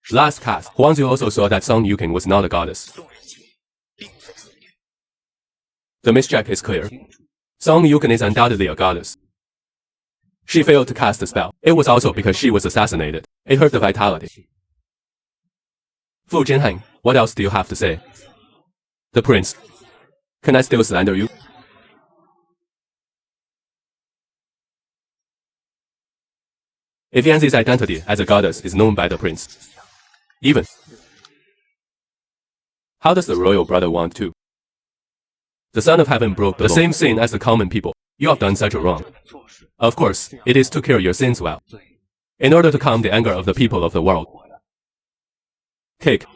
Last cast, Huangzi also saw that Song Yuking was not a goddess. 宋仁杰并非死女， The mischeck is clear. 清楚。 Song Yukin is undoubtedly a goddess. She failed to cast the spell. It was also because she was assassinated. It hurt the vitality. Fu Jinheng, what else do you have to say? The prince. Can I still slander you? If Yanzi's identity as a goddess is known by the prince, even, how does the royal brother want to? The Son of Heaven broke the same sin as the common people. You have done such a wrong. 错事 Of course, it is to cure your sins well, 罪 in order to calm the anger of the people of the world. 过了， Cake.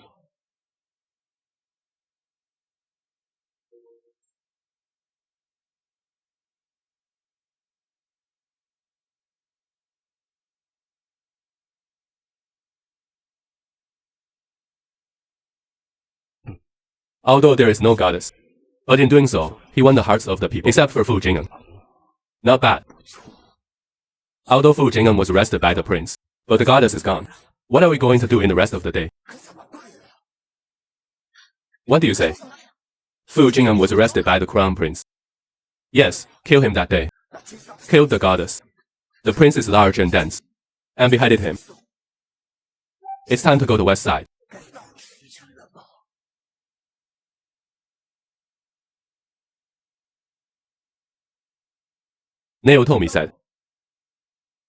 Although there is no goddess, but in doing so, he won the hearts of the people, except for Fu Jing'an. Not bad. 不错。 Although Fu Jing'an was arrested by the prince, but the goddess is gone. What are we going to do in the rest of the day? 可怎么办呢？ What do you say? Fu Jing'an was arrested by the crown prince. Yes, kill him that day. 把真相 Killed the goddess. The prince is large and dense, and beheaded him. It's time to go to west side. 该到底一场热闹。 Naotomi said.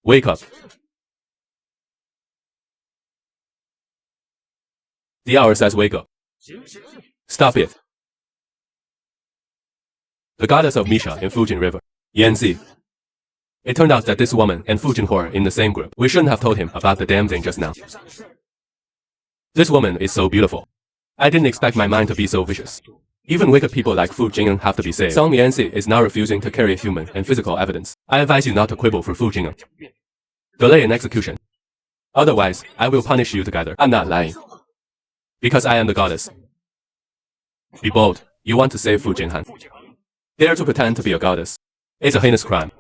Wake up. The hour says wake up. 行行， Stop it. The goddess of Misha in Fujin River, Yanzi. It turned out that this woman and Fujin Hor are in the same group. We shouldn't have told him about the damn thing just now. 天上的事儿， This woman is so beautiful. I didn't expect my mind to be so vicious. Even wicked people like Fu Jing'an have to be saved. Song Nianzi is now refusing to carry human and physical evidence. I advise you not to quibble for Fu Jing'an. Delay in execution. Otherwise, I will punish you together. I'm not lying. Because I am the goddess. Be bold. You want to save Fu Jing'an. Dare to pretend to be a goddess. It's a heinous crime.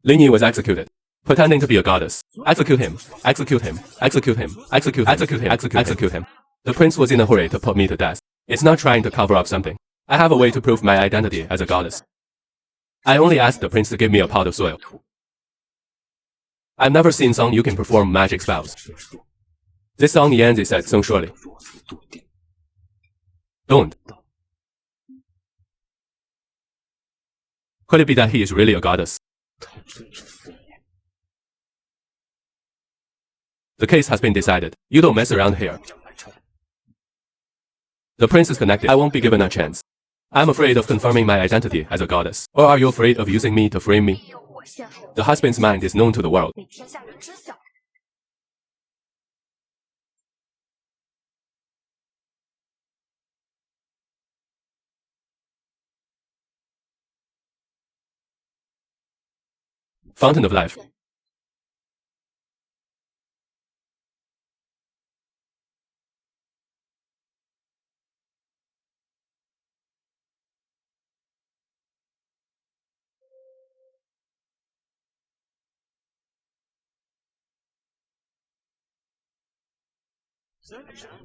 Lin Yi was executed. Pretending to be a goddess. Execute him. Execute him. Execute him. Execute him. Execute him. Execute him. The prince was in a hurry to put me to death. It's not trying to cover up something. I have a way to prove my identity as a goddess. I only asked the prince to give me a pot of soil. I've never seen Song Yu can perform magic spells. This Song Nianzi said so surely. Don't. Could it be that he is really a goddess? The case has been decided. You don't mess around here. The prince is connected. I won't be given a chance. I'm afraid of confirming my identity as a goddess. Or are you afraid of using me to frame me? The husband's mind is known to the world. Fountain of life.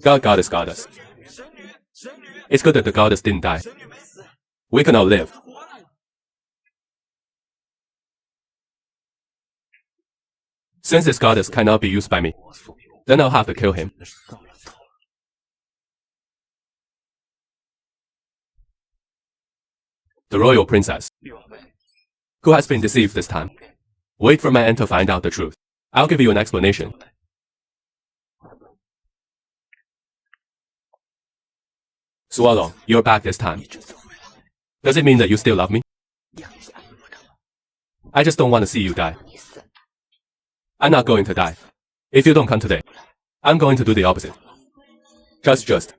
Goddess, goddess. It's good that the goddess didn't die. We can all live. Since this goddess cannot be used by me, then I'll have to kill him. The royal princess. Who has been deceived this time? Wait for my end to find out the truth. I'll give you an explanation. Swallow, you're back this time. Does it mean that you still love me? I just don't want to see you die. I'm not going to die. If you don't come today, I'm going to do the opposite. Just.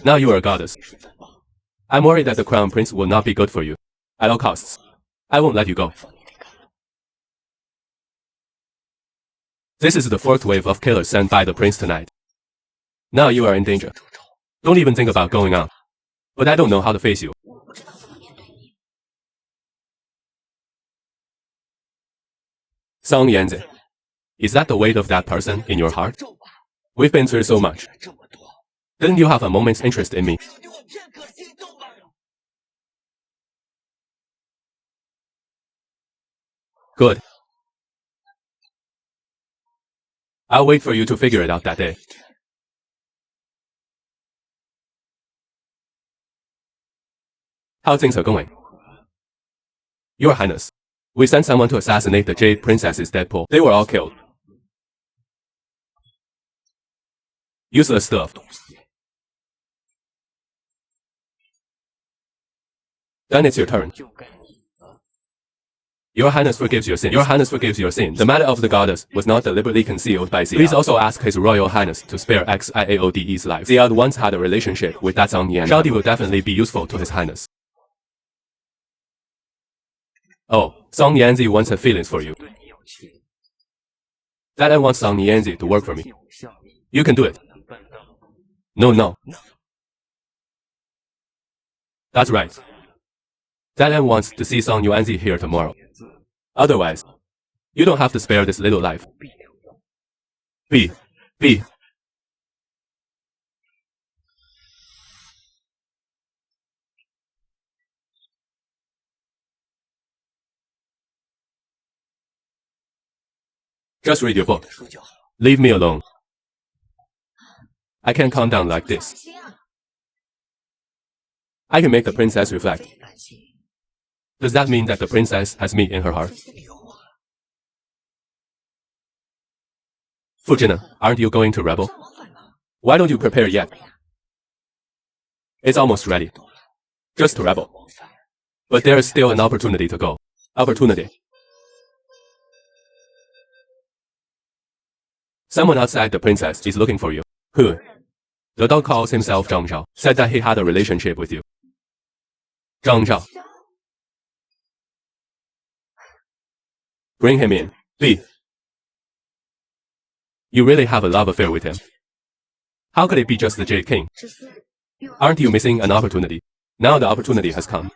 Now you are a goddess. I'm worried that the crown prince will not be good for you. At all costs. I won't let you go. This is the fourth wave of killers sent by the prince tonight. Now you are in danger. Don't even think about going on. But I don't know how to face you. Song Nianzi. Is that the weight of that person in your heart? We've been through so much. Didn't you have a moment's interest in me? Good. I'll wait for you to figure it out that day. How things are going? Your Highness, we sent someone to assassinate the Jade Princess's Deadpool. They were all killed. Useless stuff. Then it's your turn. Your Highness forgives your sin. Your Highness forgives your sin. The matter of the goddess was not deliberately concealed by Ziad. Please also ask His Royal Highness to spare Xiaode's life. Ziad once had a relationship with that Song Nianzi. Shadi will definitely be useful to His Highness. Oh, Song Nianzi once had feelings for you. That I want Song Nianzi to work for me. You can do it. No. That's right. That I wants to see Song Nianzi here tomorrow. Otherwise, you don't have to spare this little life. B. Just read your book. Leave me alone. I can't calm down like this. I can make the princess reflect. Does that mean that the princess has me in her heart? Fu Jing'an, aren't you going to rebel? Why don't you prepare yet? It's almost ready. Just to rebel. But there is still an opportunity to go. Opportunity. Someone outside the princess is looking for you. Who? The dog calls himself Zhang Zhao. Said that he had a relationship with you. 张昭. Bring him in. B. You really have a love affair with him. How could it be just the Jade King? Aren't you missing an opportunity? Now the opportunity has come.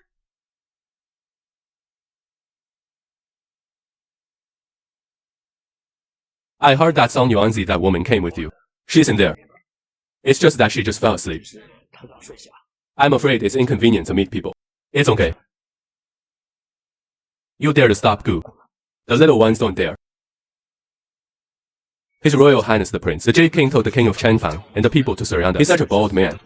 I heard that Song Yuanzi, that woman, came with you. She's in there. It's just that she just fell asleep. I'm afraid it's inconvenient to meet people. It's okay. You dare to stop Gu. The little ones don't dare. His Royal Highness the Prince, the Jade King, told the King of Changfang and the people to surround us. He's such a bold man.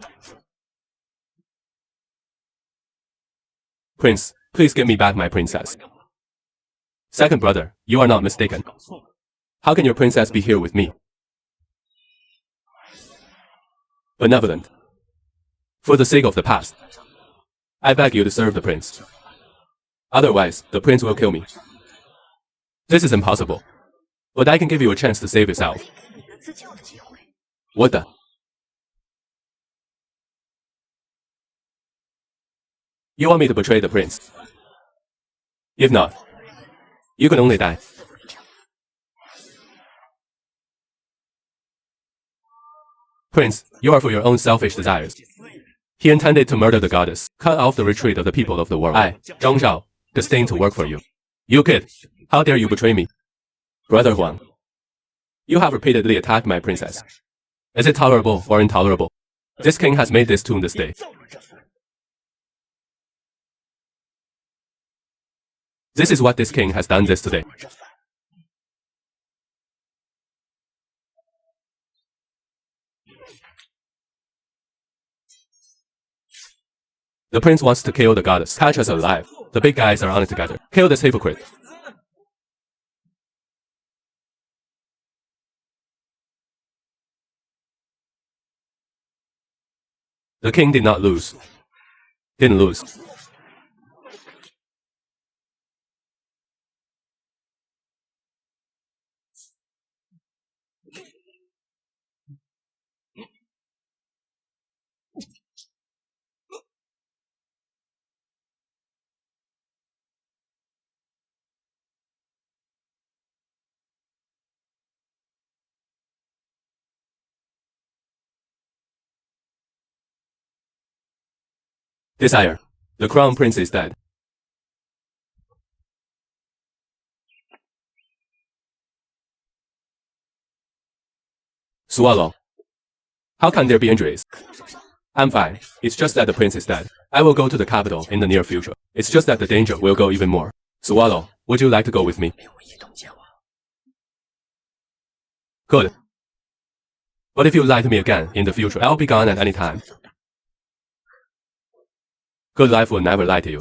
Prince, please give me back my princess. Second brother, you are not mistaken. How can your princess be here with me? Benevolent. For the sake of the past, I beg you to serve the prince. Otherwise, the prince will kill me. This is impossible. But I can give you a chance to save yourself. What the? You want me to betray the prince? If not, you can only die. Prince, you are for your own selfish desires. He intended to murder the goddess, cut off the retreat of the people of the world. I, Zhang Zhao, disdain to work for you. You kid, how dare you betray me? Brother Huang, you have repeatedly attacked my princess. Is it tolerable or intolerable? This king has made this tune this day. This is what this king has done this today. The prince wants to kill the goddess. Catch us alive. The big guys are on it together. Kill this hypocrite. The king did not lose. Didn't lose. Desire. The crown prince is dead. Swallow. How can there be injuries? I'm fine. It's just that the prince is dead. I will go to the capital in the near future. It's just that the danger will go even more. Swallow, would you like to go with me? Good. But if you lie to me again in the future, I'll be gone at any time. Good life will never lie to you.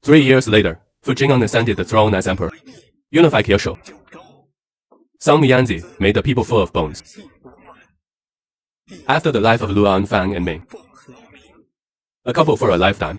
3 years later, Fu Jingang ascended the throne as emperor. Unified Kiesho. Song Mianzi made the people full of bones. After the life of Luan, Fang, and Ming, a couple for a lifetime.